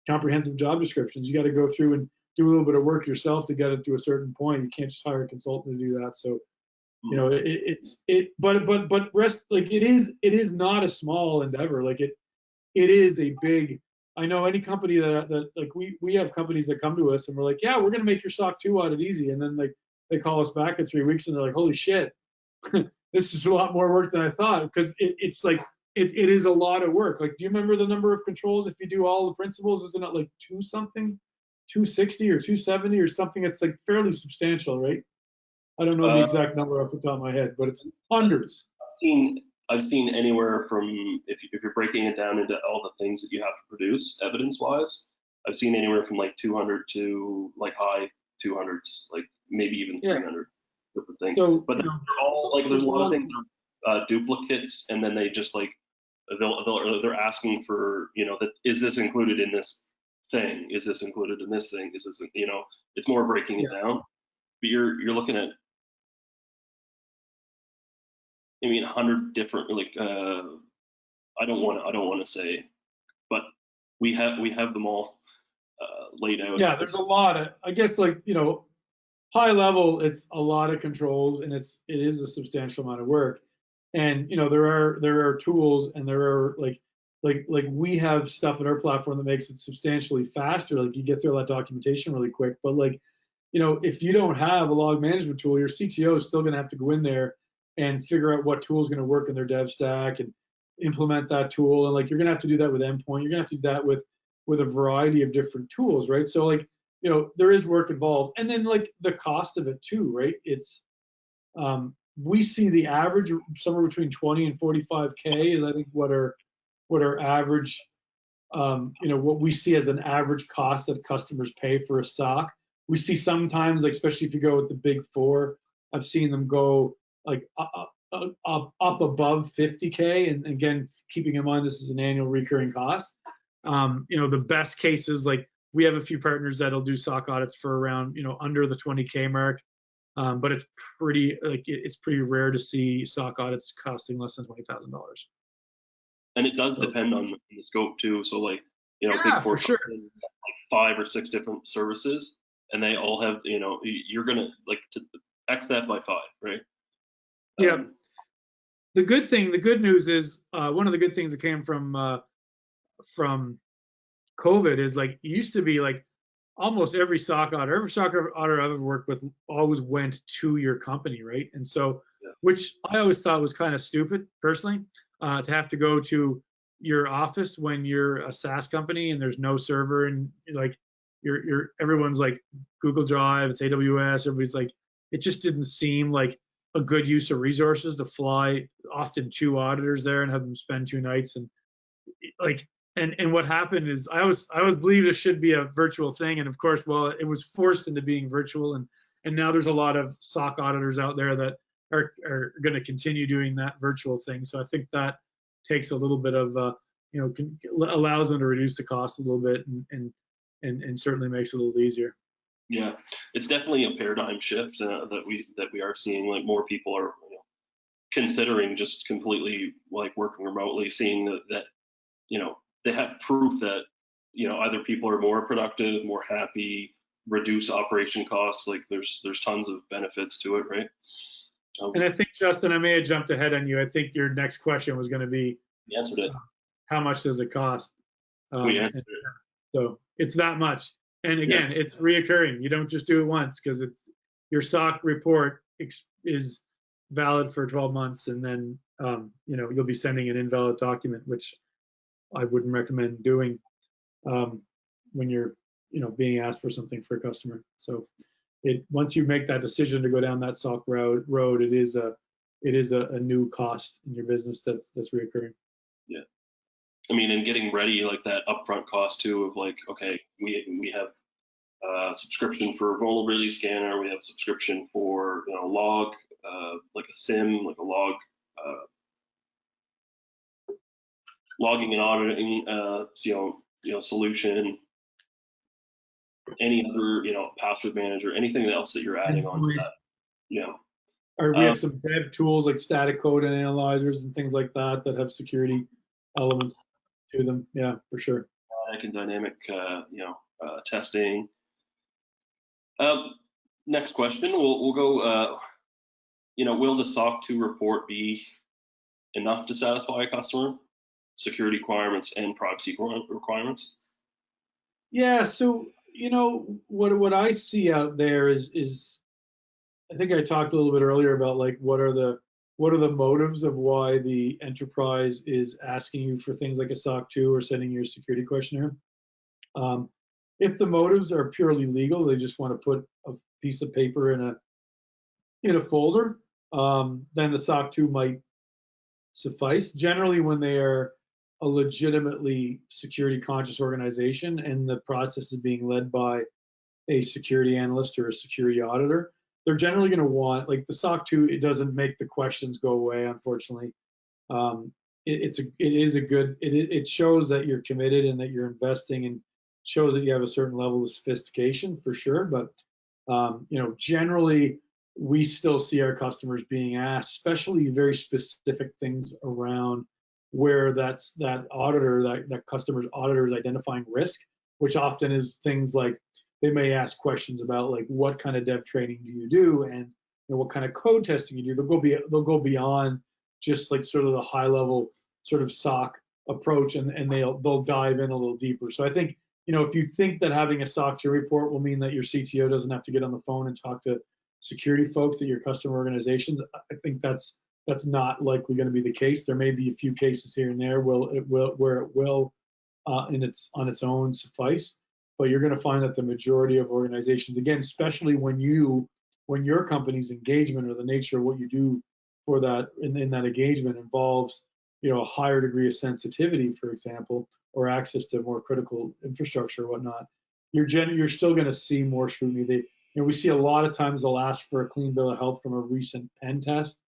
comprehensive job descriptions. You got to go through and do a little bit of work yourself to get it to a certain point. You can't just hire a consultant to do that. So, but rest, like, it is not a small endeavor. Like, it is a big. I know any company that like we have companies that come to us and we're like, yeah, we're gonna make your SOC 2 audit easy, and then like they call us back in 3 weeks and they're like, holy shit, this is a lot more work than I thought, because it's like it is a lot of work. Like, do you remember the number of controls if you do all the principles? Isn't it like 260 or 270 or something? It's like fairly substantial, right? I don't know the exact number off the top of my head, but it's hundreds. I've seen anywhere from, if you're breaking it down into all the things that you have to produce evidence-wise, I've seen anywhere from like 200 to like high 200s, like maybe even 300 different things. So, but they're all like, there's a lot of things that are duplicates, and then they just like they're asking for, that, is this included in this thing? Is this included in this thing? Is this, it's more breaking it down. But you're looking at, 100 different, like, I don't want to say, but we have them all laid out. Yeah, there's a lot of, I guess, like, high level, it's a lot of controls, and it is a substantial amount of work. And there are tools, and there are like we have stuff in our platform that makes it substantially faster. Like, you get through all that documentation really quick. But like, if you don't have a log management tool, your CTO is still going to have to go in there and figure out what tool is going to work in their dev stack and implement that tool. And like, you're going to have to do that with endpoint. You're going to have to do that with a variety of different tools, right? So like, there is work involved, and then like the cost of it too, right? It's we see the average somewhere between 20 and 45K is, I think, what our average, what we see as an average cost that customers pay for a SOC. We see sometimes, like, especially if you go with the big four, I've seen them go like up above 50K. And again, keeping in mind this is an annual recurring cost. The best cases, like, we have a few partners that'll do SOC audits for around, under the 20K mark. But it's pretty rare to see SOC audits costing less than $20,000. And it does depend on the scope too. So like, big four, for sure, like 5 or 6 different services, and they all have, you're gonna like to X that by 5, right? Yeah. The good news is, one of the good things that came from COVID is, like, it used to be like almost every SOC auditor I've ever worked with always went to your company, right? And so, which I always thought was kind of stupid personally, to have to go to your office when you're a SaaS company and there's no server, and like everyone's like Google Drive, it's AWS, everybody's like, it just didn't seem like a good use of resources to fly often 2 auditors there and have them spend 2 nights. And like, and what happened is, I always believed it should be a virtual thing, and of course, well, it was forced into being virtual, and now there's a lot of SOC auditors out there that are going to continue doing that virtual thing. So I think that takes a little bit of allows them to reduce the cost a little bit, and certainly makes it a little easier. Yeah, it's definitely a paradigm shift that we are seeing. Like, more people are considering just completely like working remotely, seeing that they have proof that either people are more productive, more happy, reduce operation costs. Like, there's tons of benefits to it, right? And I think, Justin, I may have jumped ahead on you. I think your next question was going to be, we answered it. How much does it cost? We answered it. So it's that much. And again, it's reoccurring. You don't just do it once, because it's your SOC report is valid for 12 months, and then you'll be sending an invalid document, which I wouldn't recommend doing when you're being asked for something for a customer. So once you make that decision to go down that SOC road, it is it is a new cost in your business that's reoccurring. Yeah. I mean, and getting ready, like that upfront cost too of like, okay, we have a subscription for vulnerability scanner, we have a subscription for, you know, log, like a SIM, like a log, logging and auditing, solution, any other, you know, password manager, anything else that you're adding on to that, you know. Or we have some dev tools like static code and analyzers and things like that that have security elements to them. Yeah, for sure. Static and dynamic, testing. Next question, we'll go, will the SOC 2 report be enough to satisfy a customer? Security requirements and privacy requirements? Yeah, so, you know, what I see out there is I think I talked a little bit earlier about like what are the motives of why the enterprise is asking you for things like a SOC 2 or sending your security questionnaire. If the motives are purely legal, they just want to put a piece of paper in a folder, then the SOC 2 might suffice. Generally, when they are a legitimately security conscious organization and the process is being led by a security analyst or a security auditor, they're generally going to want, like the SOC 2, it doesn't make the questions go away, unfortunately. It shows that you're committed and that you're investing, and shows that you have a certain level of sophistication for sure. But generally we still see our customers being asked, especially very specific things around where that customer's auditor is identifying risk, which often is things like they may ask questions about like what kind of dev training do you do, and what kind of code testing you do. They'll go beyond just like sort of the high level sort of SOC approach, and they'll dive in a little deeper. So I think, if you think that having a SOC 2 report will mean that your CTO doesn't have to get on the phone and talk to security folks at your customer organizations, I think that's not likely going to be the case. There may be a few cases here and there where it will on its own suffice, but you're going to find that the majority of organizations, again, especially when your company's engagement or the nature of what you do for that in that engagement involves a higher degree of sensitivity, for example, or access to more critical infrastructure or whatnot, you're still going to see more scrutiny. We see a lot of times they'll ask for a clean bill of health from a recent pen test.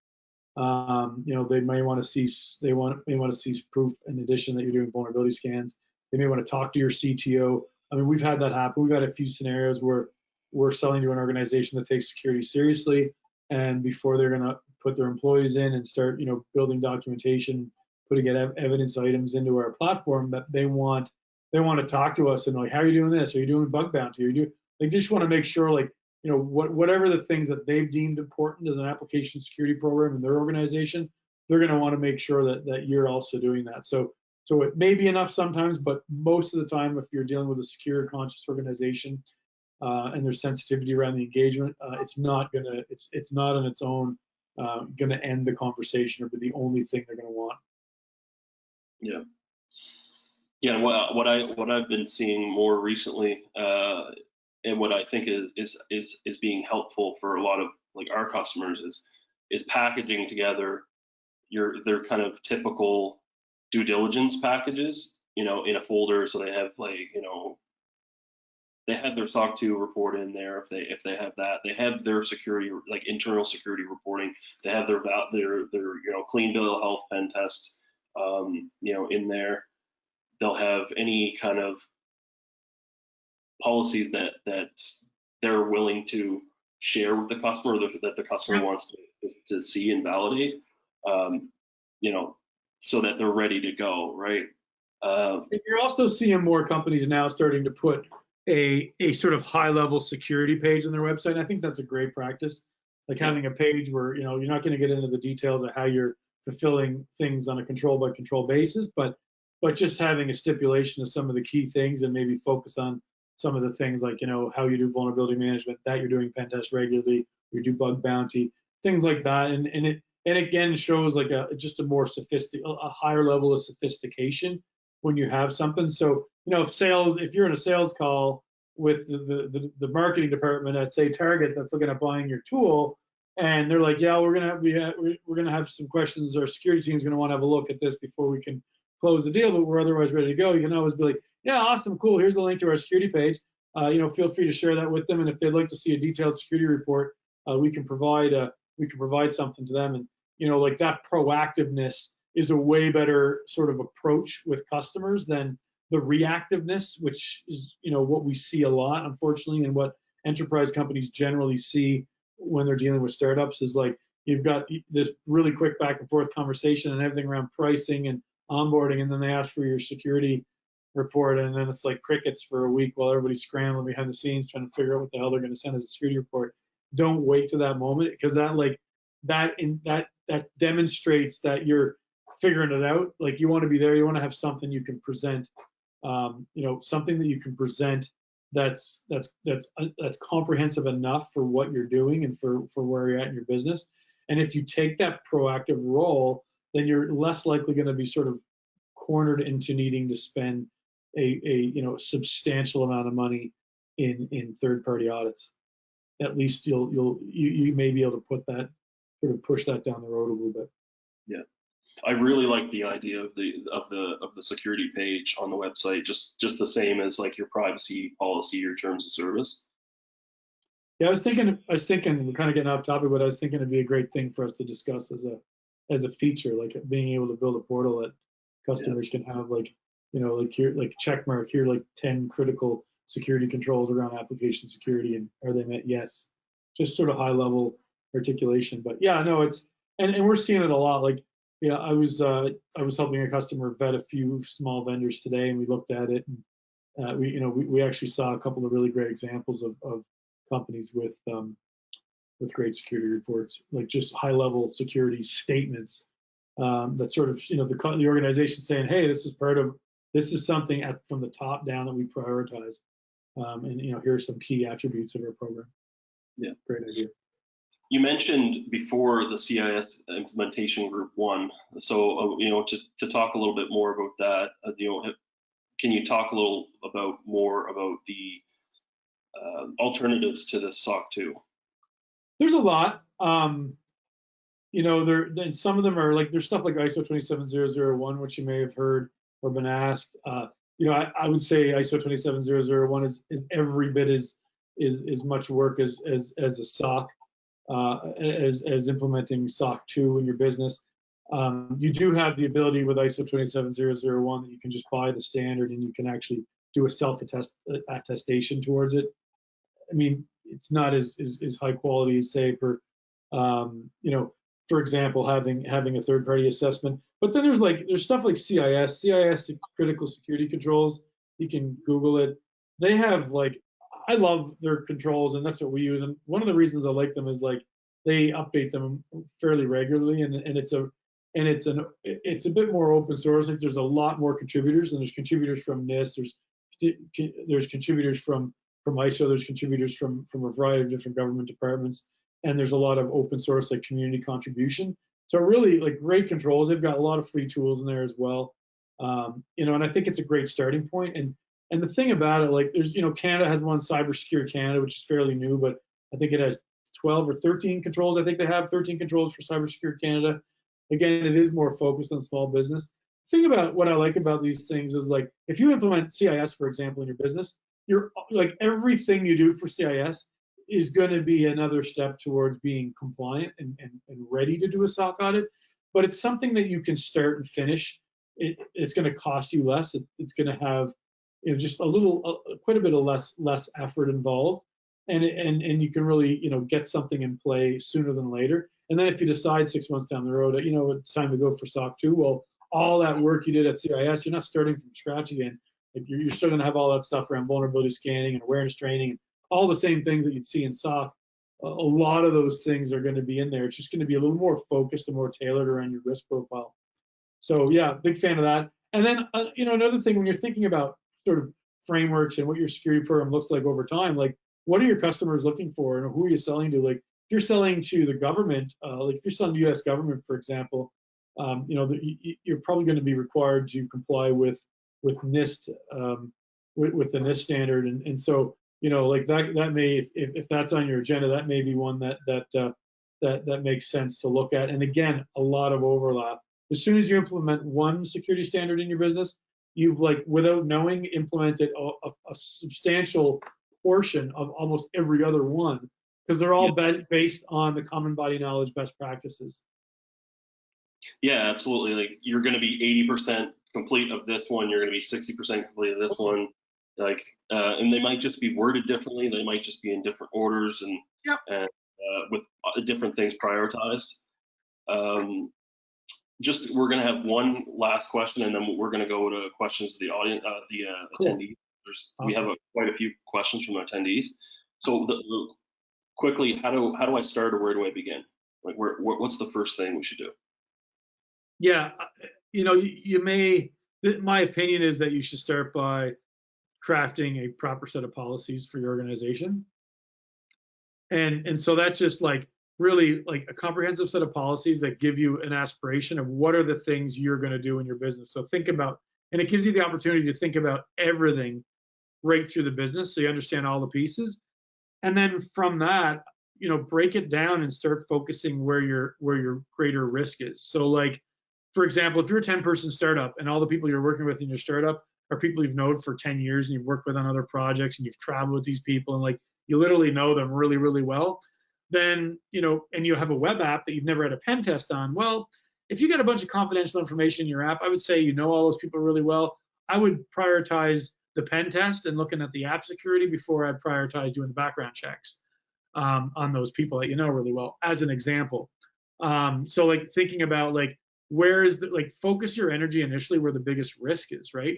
They may want to see proof in addition that you're doing vulnerability scans. They may want to talk to your CTO. I mean, we've had that happen. We've had a few scenarios where we're selling to an organization that takes security seriously, and before they're going to put their employees in and start, building documentation, putting evidence items into our platform, that they want to talk to us and like, how are you doing this? Are you doing bug bounty? They just want to make sure, like, whatever the things that they've deemed important as an application security program in their organization, they're going to want to make sure that you're also doing that. So it may be enough sometimes, but most of the time, if you're dealing with a secure conscious organization and there's sensitivity around the engagement, it's not on its own going to end the conversation or be the only thing they're going to want. Yeah. What I've been seeing more recently, and what I think is being helpful for a lot of like our customers is packaging together their kind of typical due diligence packages, in a folder, so they have like, they have their SOC 2 report in there. If they have that, they have their security, like internal security reporting. They have their clean bill of health pen test, in there. They'll have any kind of policies that they're willing to share with the customer, that the customer wants to see and validate, so that they're ready to go, right? You're also seeing more companies now starting to put a sort of high-level security page on their website. And I think that's a great practice, like having a page where you're not going to get into the details of how you're fulfilling things on a control-by-control basis, but just having a stipulation of some of the key things and maybe focus on some of the things like, how you do vulnerability management, that you're doing pen tests regularly, you do bug bounty, things like that. And it again shows like a higher level of sophistication when you have something. So, if you're in a sales call with the marketing department at, say, Target, that's looking at buying your tool, and they're like, yeah, we're gonna have some questions. Our security team's gonna want to have a look at this before we can close the deal, but we're otherwise ready to go. You can always be like, yeah, awesome, cool. Here's the link to our security page. Feel free to share that with them, and if they'd like to see a detailed security report, we can provide something to them. And like that proactiveness is a way better sort of approach with customers than the reactiveness, which is what we see a lot, unfortunately, and what enterprise companies generally see when they're dealing with startups is like you've got this really quick back and forth conversation and everything around pricing and onboarding, and then they ask for your security report, and then it's like crickets for a week while everybody's scrambling behind the scenes trying to figure out what the hell they're going to send as a security report. Don't wait to that moment, because that demonstrates that you're figuring it out. Like you want to be there, you want to have something you can present, something that you can present that's comprehensive enough for what you're doing and for where you're at in your business. And if you take that proactive role, then you're less likely going to be sort of cornered into needing to spend a substantial amount of money in third-party audits. At least you may be able to put that, sort of push that down the road a little bit. Yeah, I really like the idea of the security page on the website, just the same as like your privacy policy, your terms of service. Yeah, I was thinking we're kind of getting off topic, but I was thinking it'd be a great thing for us to discuss as a feature, like being able to build a portal that customers can have, like here, like check mark here, like 10 critical security controls around application security, and are they met? Yes. Just sort of high level articulation. But yeah, no, it's and we're seeing it a lot. Like, I was helping a customer vet a few small vendors today, and we looked at it, and we actually saw a couple of really great examples of companies with great security reports, like just high level security statements that sort of the organization saying, hey, this is something from the top down that we prioritize, and here are some key attributes of our program. Yeah, great idea. You mentioned before the CIS implementation group 1. So to talk a little bit more about that, can you talk a little more about the alternatives to the SOC 2? There's a lot. Some of them are like, there's stuff like ISO 27001, which you may have heard or been asked. I would say ISO 27001 is every bit as much work as a SOC, as implementing SOC 2 in your business. You do have the ability with ISO 27001 that you can just buy the standard and you can actually do a self-attestation towards it. I mean, it's not as high quality as, say, for example, having a third-party assessment. But then there's stuff like CIS critical security controls. You can Google it. They have I love their controls, and that's what we use. And one of the reasons I like them is they update them fairly regularly, and it's a bit more open source. Like there's a lot more contributors, and there's contributors from NIST. There's contributors from ISO. There's contributors from a variety of different government departments, and there's a lot of open source community contribution. So really great controls. They've got a lot of free tools in there as well. And I think it's a great starting point. And the thing about it, there's Canada has one, Cybersecure Canada, which is fairly new, but I think it has 12 or 13 controls. I think they have 13 controls for Cybersecure Canada. Again, it is more focused on small business. The thing about what I like about these things is if you implement CIS, for example, in your business, you're everything you do for CIS is going to be another step towards being compliant and ready to do a SOC audit. But it's something that you can start and finish. It's going to cost you less. It's going to have just quite a bit of less effort involved, and you can really get something in play sooner than later. And then if you decide 6 months down the road it's time to go for SOC 2, well, all that work you did at CIS, you're not starting from scratch again. You're still going to have all that stuff around vulnerability scanning and awareness training and all the same things that you'd see in SOC. A lot of those things are going to be in there. It's just going to be a little more focused and more tailored around your risk profile. So yeah, big fan of that. And then another thing, when you're thinking about sort of frameworks and what your security program looks like over time, what are your customers looking for, and who are you selling to? If you're selling to the government, if you're selling to U.S. government, for example, you're probably going to be required to comply with NIST, with the NIST standard, and so that may, if that's on your agenda, that may be one that that makes sense to look at. And again, a lot of overlap. As soon as you implement one security standard in your business, you've, like, without knowing, implemented a substantial portion of almost every other one, because they're all based on the common body knowledge best practices. Yeah, absolutely. Like, you're going to be 80% complete of this one. You're going to be 60% complete of this one. Like, and they might just be worded differently. They might just be in different orders and with different things prioritized. We're going to have one last question, and then we're going to go to questions of the audience, Cool. attendees. We have quite a few questions from attendees. So quickly, how do I start, or where do I begin? Like, what's the first thing we should do? Yeah, my opinion is that you should start by crafting a proper set of policies for your organization. And so that's just, like, really, like, a comprehensive set of policies that give you an aspiration of what are the things you're going to do in your business. So think about, and it gives you the opportunity to think about everything right through the business, so you understand all the pieces. And then from that, break it down and start focusing where your greater risk is. So, like, for example, if you're a 10-person startup and all the people you're working with in your startup are people you've known for 10 years and you've worked with on other projects and you've traveled with these people and, like, you literally know them really, really well, then, and you have a web app that you've never had a pen test on, well, if you got a bunch of confidential information in your app, I would say all those people really well. I would prioritize the pen test and looking at the app security before I'd prioritize doing the background checks on those people that you know really well, as an example. So, like, thinking about, like, focus your energy initially where the biggest risk is, right?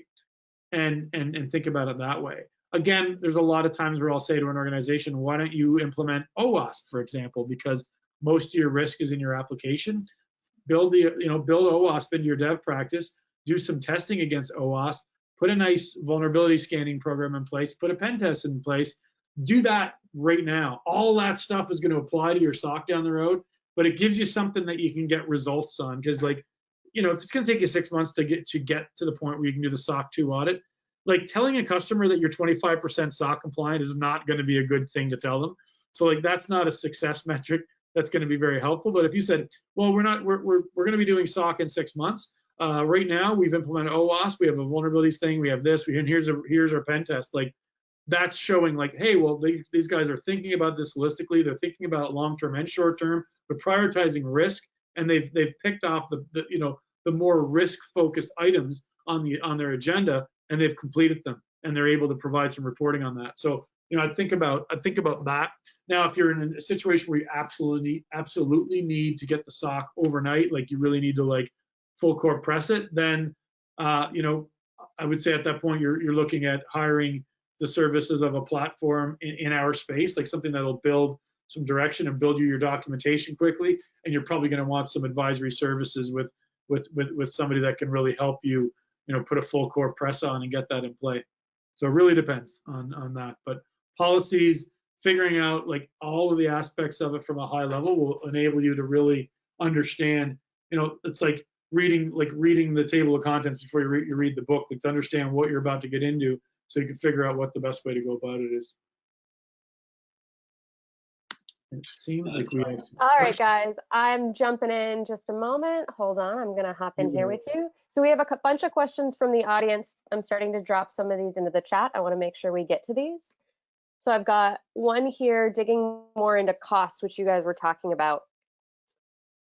And think about it that way. Again, there's a lot of times where I'll say to an organization, why don't you implement OWASP, for example, because most of your risk is in your application. Build OWASP into your dev practice, do some testing against OWASP, put a nice vulnerability scanning program in place, put a pen test in place, do that right now. All that stuff is going to apply to your SOC down the road, but it gives you something that you can get results on. Because, like, if it's going to take you 6 months to get to the point where you can do the SOC 2 audit, like, telling a customer that you're 25% SOC compliant is not going to be a good thing to tell them. So, like, that's not a success metric that's going to be very helpful. But if you said, well, we're going to be doing SOC in 6 months. Right now, we've implemented OWASP. We have a vulnerabilities thing. We have this. And here's our pen test. Like, that's showing, like, hey, well, these guys are thinking about this holistically. They're thinking about long-term and short-term. They're prioritizing risk, and they've picked off the more risk-focused items on their agenda, and they've completed them, and they're able to provide some reporting on that. So, I think about that. Now, if you're in a situation where you absolutely need to get the SOC overnight, like, you really need to, like, full court press it, then I would say at that point you're looking at hiring the services of a platform in our space, like something that'll build some direction and build you your documentation quickly. And you're probably going to want some advisory services with somebody that can really help you, put a full court press on and get that in play. So it really depends on that. But policies, figuring out, like, all of the aspects of it from a high level will enable you to really understand. It's like reading the table of contents before you read the book, like, to understand what you're about to get into, so you can figure out what the best way to go about it is. It seems like we have. All right, guys, I'm jumping in just a moment. Hold on, I'm gonna hop in here with you. So we have a bunch of questions from the audience. I'm starting to drop some of these into the chat. I wanna make sure we get to these. So I've got one here, digging more into costs, which you guys were talking about.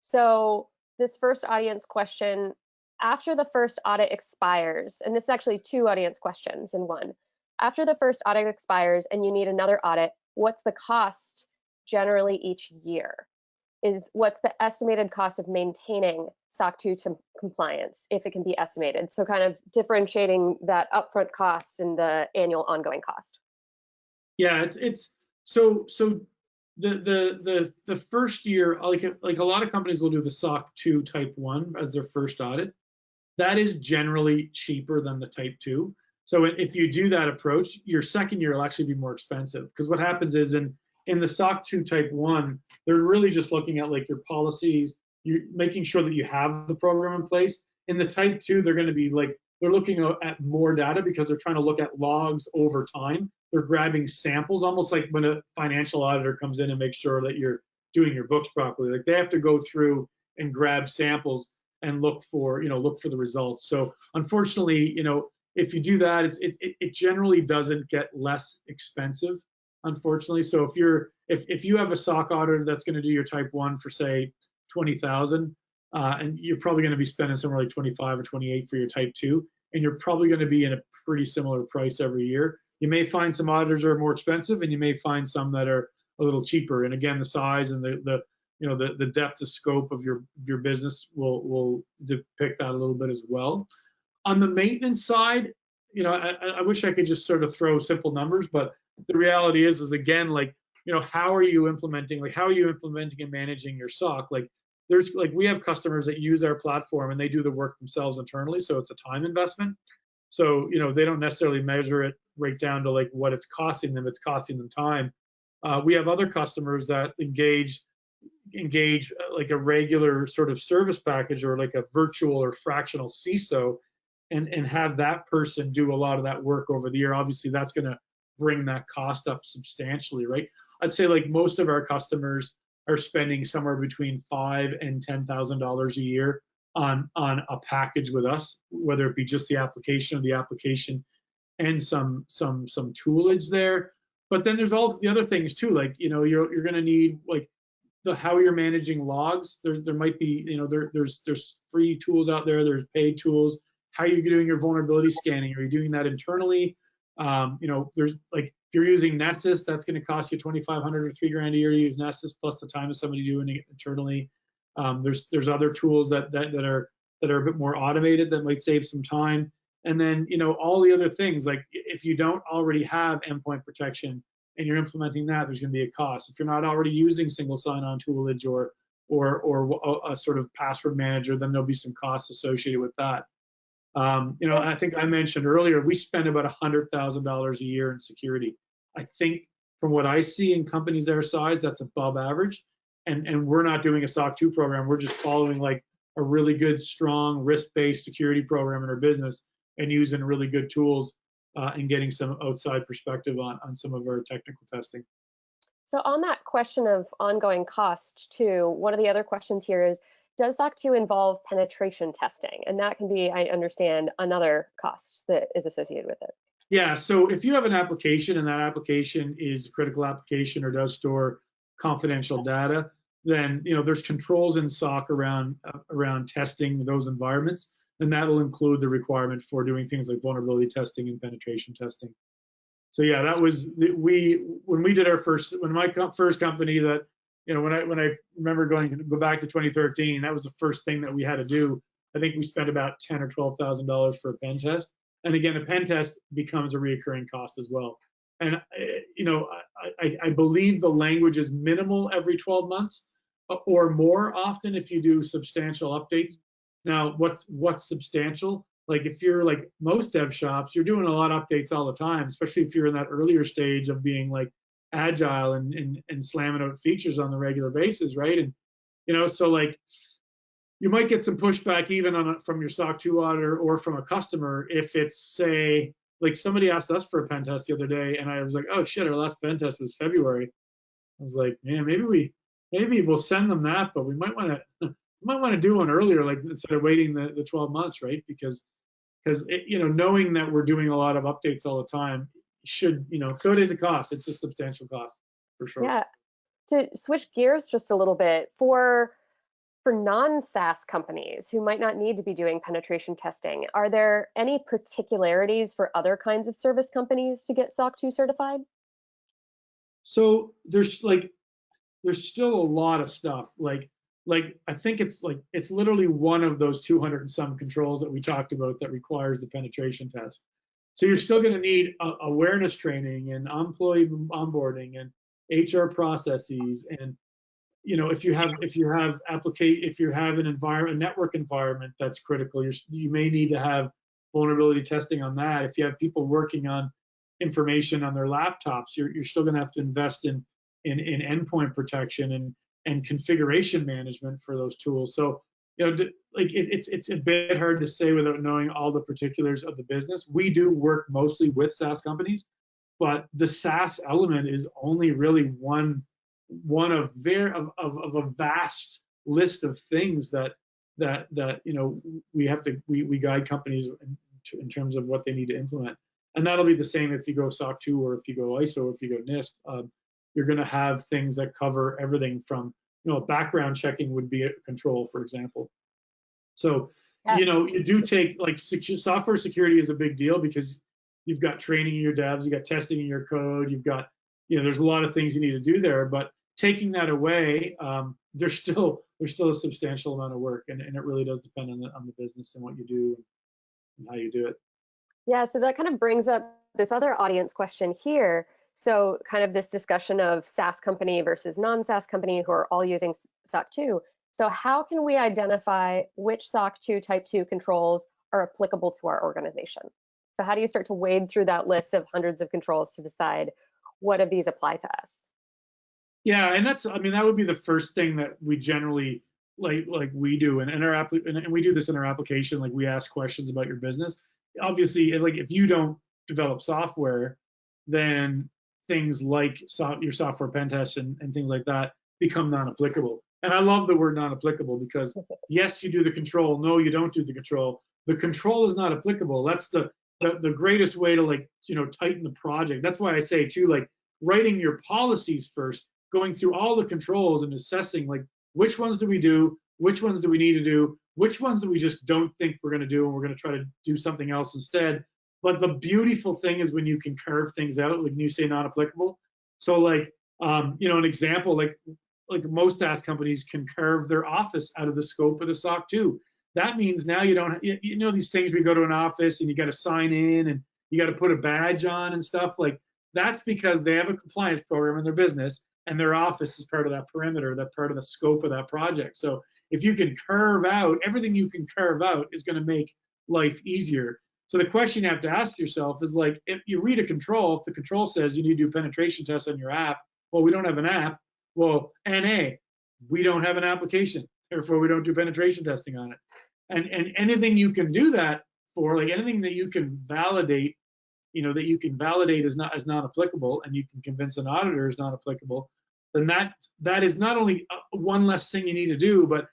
So this first audience question, after the first audit expires, and this is actually 2 audience questions in one. After the first audit expires and you need another audit, what's the cost generally each year? What's the estimated cost of maintaining SOC 2 to compliance, if it can be estimated? So kind of differentiating that upfront cost and the annual ongoing cost. Yeah, so the first year, like a lot of companies will do the SOC 2 type 1 as their first audit. That is generally cheaper than the type 2. So if you do that approach, your second year will actually be more expensive, because what happens is in the SOC 2 type 1, they're really just looking at, like, your policies, you're making sure that you have the program in place. In the type 2, they're going to be, like, they're looking at more data because they're trying to look at logs over time. They're grabbing samples, almost like when a financial auditor comes in and makes sure that you're doing your books properly. Like they have to go through and grab samples and look for the results. So unfortunately, if you do that, it generally doesn't get less expensive, unfortunately. So if you have a SOC auditor that's going to do your type 1 for say 20,000, and you're probably going to be spending somewhere like 25 or 28 for your type 2, and you're probably going to be in a pretty similar price every year. You may find some auditors are more expensive, and you may find some that are a little cheaper. And again, the size and the depth of scope of your business will depict that a little bit as well. On the maintenance side, I wish I could just sort of throw simple numbers, but the reality is again, how are you implementing and managing your SOC? We have customers that use our platform and they do the work themselves internally, so it's a time investment. So they don't necessarily measure it right down to like what it's costing them. It's costing them time. We have other customers that engage like a regular sort of service package or like a virtual or fractional CISO, and have that person do a lot of that work over the year. Obviously, that's going to bring that cost up substantially, right? I'd say like most of our customers are spending somewhere between $5,000 and $10,000 a year on a package with us, whether it be just the application and some toolage there. But then there's all the other things too, like you're going to need like how you're managing logs. There might be there's free tools out there. There's paid tools. How are you doing your vulnerability scanning? Are you doing that internally? There's like if you're using Nessus, that's going to cost you $2,500 or $3,000 a year to use Nessus plus the time of somebody doing it internally. There's other tools that are a bit more automated that might save some time. And then all the other things, like if you don't already have endpoint protection and you're implementing that, there's going to be a cost. If you're not already using single sign-on toolage or a sort of password manager, then there'll be some costs associated with that. I think I mentioned earlier, we spend about $100,000 a year in security. I think from what I see in companies their size, that's above average. And we're not doing a SOC 2 program. We're just following like a really good, strong, risk-based security program in our business and using really good tools and getting some outside perspective on some of our technical testing. So on that question of ongoing cost too, one of the other questions here is, does SOC 2 involve penetration testing? And that can be, I understand, another cost that is associated with it. Yeah, so if you have an application and that application is a critical application or does store confidential data, then there's controls in SOC around testing those environments, and that'll include the requirement for doing things like vulnerability testing and penetration testing. So yeah, that was when my first company that when I remember go back to 2013, that was the first thing that we had to do. I think we spent about $10,000 or $12,000 for a pen test. And again, a pen test becomes a recurring cost as well. And I believe the language is minimal every 12 months or more often if you do substantial updates. Now, what's substantial? Like if you're like most dev shops, you're doing a lot of updates all the time, especially if you're in that earlier stage of being like agile and slamming out features on the regular basis, right? And so like you might get some pushback even from your SOC 2 auditor or from a customer if it's, say, like somebody asked us for a pen test the other day, and I was like, oh shit, our last pen test was February. I was like, man, maybe we'll send them that, but we might want to do one earlier, like instead of waiting the 12 months, right? Because knowing that we're doing a lot of updates all the time should, so it is a cost. It's a substantial cost for sure. Yeah. To switch gears just a little bit, for non-SaaS companies who might not need to be doing penetration testing, are there any particularities for other kinds of service companies to get SOC 2 certified? So there's still a lot of stuff. Like I think it's literally one of those 200 and some controls that we talked about that requires the penetration test. So you're still going to need awareness training and employee onboarding and HR processes, and if you have a network environment that's critical, you may need to have vulnerability testing on that. If you have people working on information on their laptops, you're still going to have to invest in endpoint protection and configuration management for those tools. So it's a bit hard to say without knowing all the particulars of the business. We do work mostly with SaaS companies, but the SaaS element is only really one one of a vast list of things that we guide companies in terms of what they need to implement. And that'll be the same if you go SOC 2 or if you go ISO, or if you go NIST. You're going to have things that cover everything from, background checking would be a control, for example. So, Yeah. you do take, like, software security is a big deal because you've got training in your devs, you've got testing in your code, you've got, there's a lot of things you need to do there. But taking that away, there's still a substantial amount of work, and it really does depend on the business and what you do and how you do it. Yeah, so that kind of brings up this other audience question here. So kind of this discussion of SaaS company versus non-SaaS company who are all using SOC 2. So how can we identify which SOC 2 type 2 controls are applicable to our organization? So how do you start to wade through that list of hundreds of controls to decide what of these apply to us? Yeah, and that would be the first thing that we generally like we do, and we do this in our application. Like, we ask questions about your business. Obviously, like, if you don't develop software, then things like your software pen tests and things like that become non-applicable. And I love the word non-applicable because yes, you do the control. No, you don't do the control. The control is not applicable. That's the greatest way to, like, tighten the project. That's why I say too, like, writing your policies first, going through all the controls and assessing, like, which ones do we do, which ones do we need to do, which ones do we just don't think we're going to do, and we're going to try to do something else instead. But the beautiful thing is when you can carve things out, like you say, non-applicable. So, like, an example, like most SaaS companies can carve their office out of the scope of the SOC 2. That means now you don't, these things we go to an office and you got to sign in and you got to put a badge on and stuff. Like, that's because they have a compliance program in their business, and their office is part of that perimeter, that part of the scope of that project. So if you can carve out, everything you can carve out is going to make life easier. So the question you have to ask yourself is, like, if you read a control, if the control says you need to do penetration tests on your app, well, we don't have an app. Well, NA, we don't have an application, therefore we don't do penetration testing on it. And anything you can do that for, like, anything that you can validate, as not applicable, and you can convince an auditor is not applicable, then that is not only one less thing you need to do, but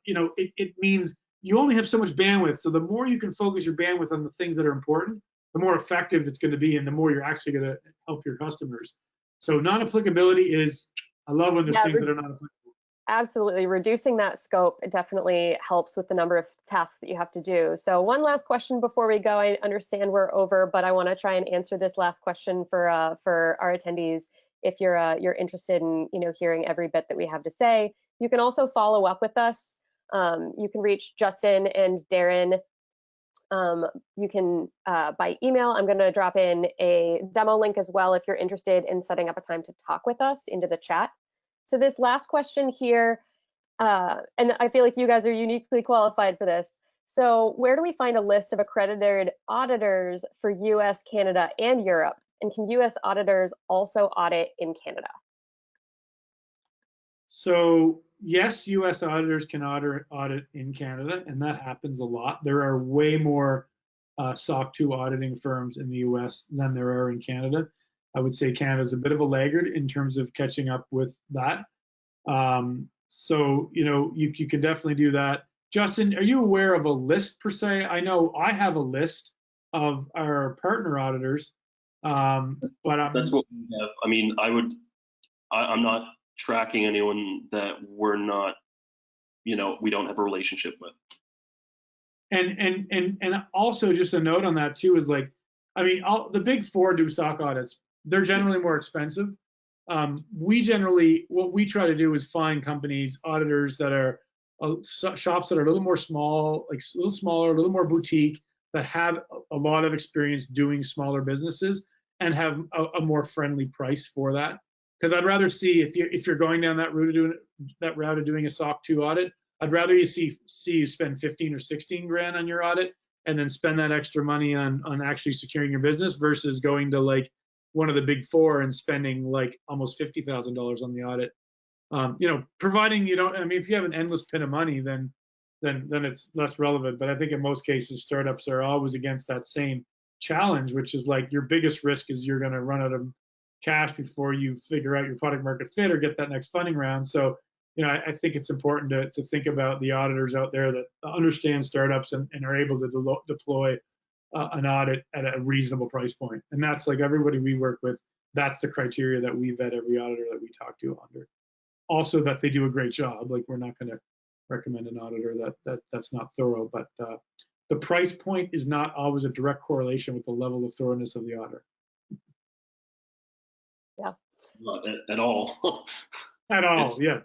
it means you only have so much bandwidth. So the more you can focus your bandwidth on the things that are important, the more effective it's going to be, and the more you're actually going to help your customers. So non-applicability is, I love when there's things that are not applicable. Absolutely. Reducing that scope definitely helps with the number of tasks that you have to do. So one last question before we go. I understand we're over, but I want to try and answer this last question for our attendees. If you're interested in hearing every bit that we have to say, you can also follow up with us. You can reach Justin and Darren. You can by email. I'm going to drop in a demo link as well if you're interested in setting up a time to talk with us into the chat. So this last question here, and I feel like you guys are uniquely qualified for this. So where do we find a list of accredited auditors for US, Canada, and Europe? And can US auditors also audit in Canada? So yes, US auditors can audit in Canada, and that happens a lot. There are way more SOC 2 auditing firms in the US than there are in Canada. I would say Canada's a bit of a laggard in terms of catching up with that. So, you can definitely do that. Justin, are you aware of a list per se? I know I have a list of our partner auditors, but that's what we have. I mean, I'm not tracking anyone that we're not, we don't have a relationship with. And also, just a note on that too is, like, I mean, the big four do SOC audits. They're generally more expensive. What we try to do is find companies, auditors that are shops that are a little more small, like a little smaller, a little more boutique, that have a lot of experience doing smaller businesses and have a more friendly price for that. Because I'd rather see, if you're going down that route of doing a SOC 2 audit, I'd rather you see you spend 15 or 16 grand on your audit and then spend that extra money on actually securing your business versus going to, like, one of the big four and spending like almost $50,000 on the audit. Providing you don't, I mean, if you have an endless pit of money, then it's less relevant. But I think in most cases, startups are always against that same challenge, which is, like, your biggest risk is you're going to run out of cash before you figure out your product market fit or get that next funding round. So, I think it's important to think about the auditors out there that understand startups and are able to deploy an audit at a reasonable price point. And that's like everybody we work with, that's the criteria that we vet every auditor that we talk to under. Also that they do a great job. Like we're not going to recommend an auditor that's not thorough, but the price point is not always a direct correlation with the level of thoroughness of the auditor. Yeah. Not at all. At all, yeah.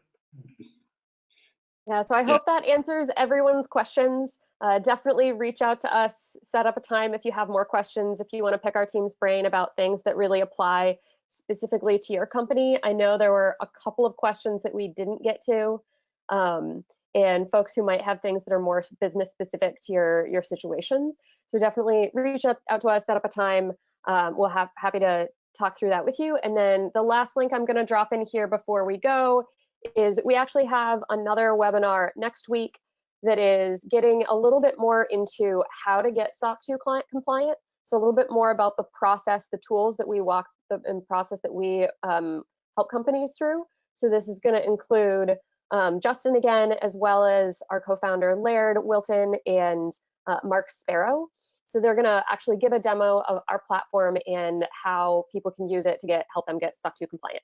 Yeah, so I hope that answers everyone's questions. Definitely reach out to us, set up a time if you have more questions, if you want to pick our team's brain about things that really apply specifically to your company. I know there were a couple of questions that we didn't get to, and folks who might have things that are more business specific to your situations. So definitely reach out to us, set up a time. We'll have happy to talk through that with you. And then the last link I'm going to drop in here before we go is we actually have another webinar next week that is getting a little bit more into how to get SOC 2 client compliant. So a little bit more about the process, the tools that we walk and process that we help companies through. So this is going to include Justin again, as well as our co-founder Laird Wilton and Mark Sparrow. So they're going to actually give a demo of our platform and how people can use it to help them get SOC 2 compliant.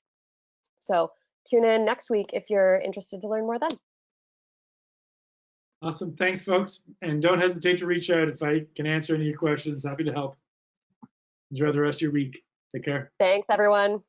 So tune in next week if you're interested to learn more then. Awesome. Thanks, folks. And don't hesitate to reach out if I can answer any of your questions. Happy to help. Enjoy the rest of your week. Take care. Thanks, everyone.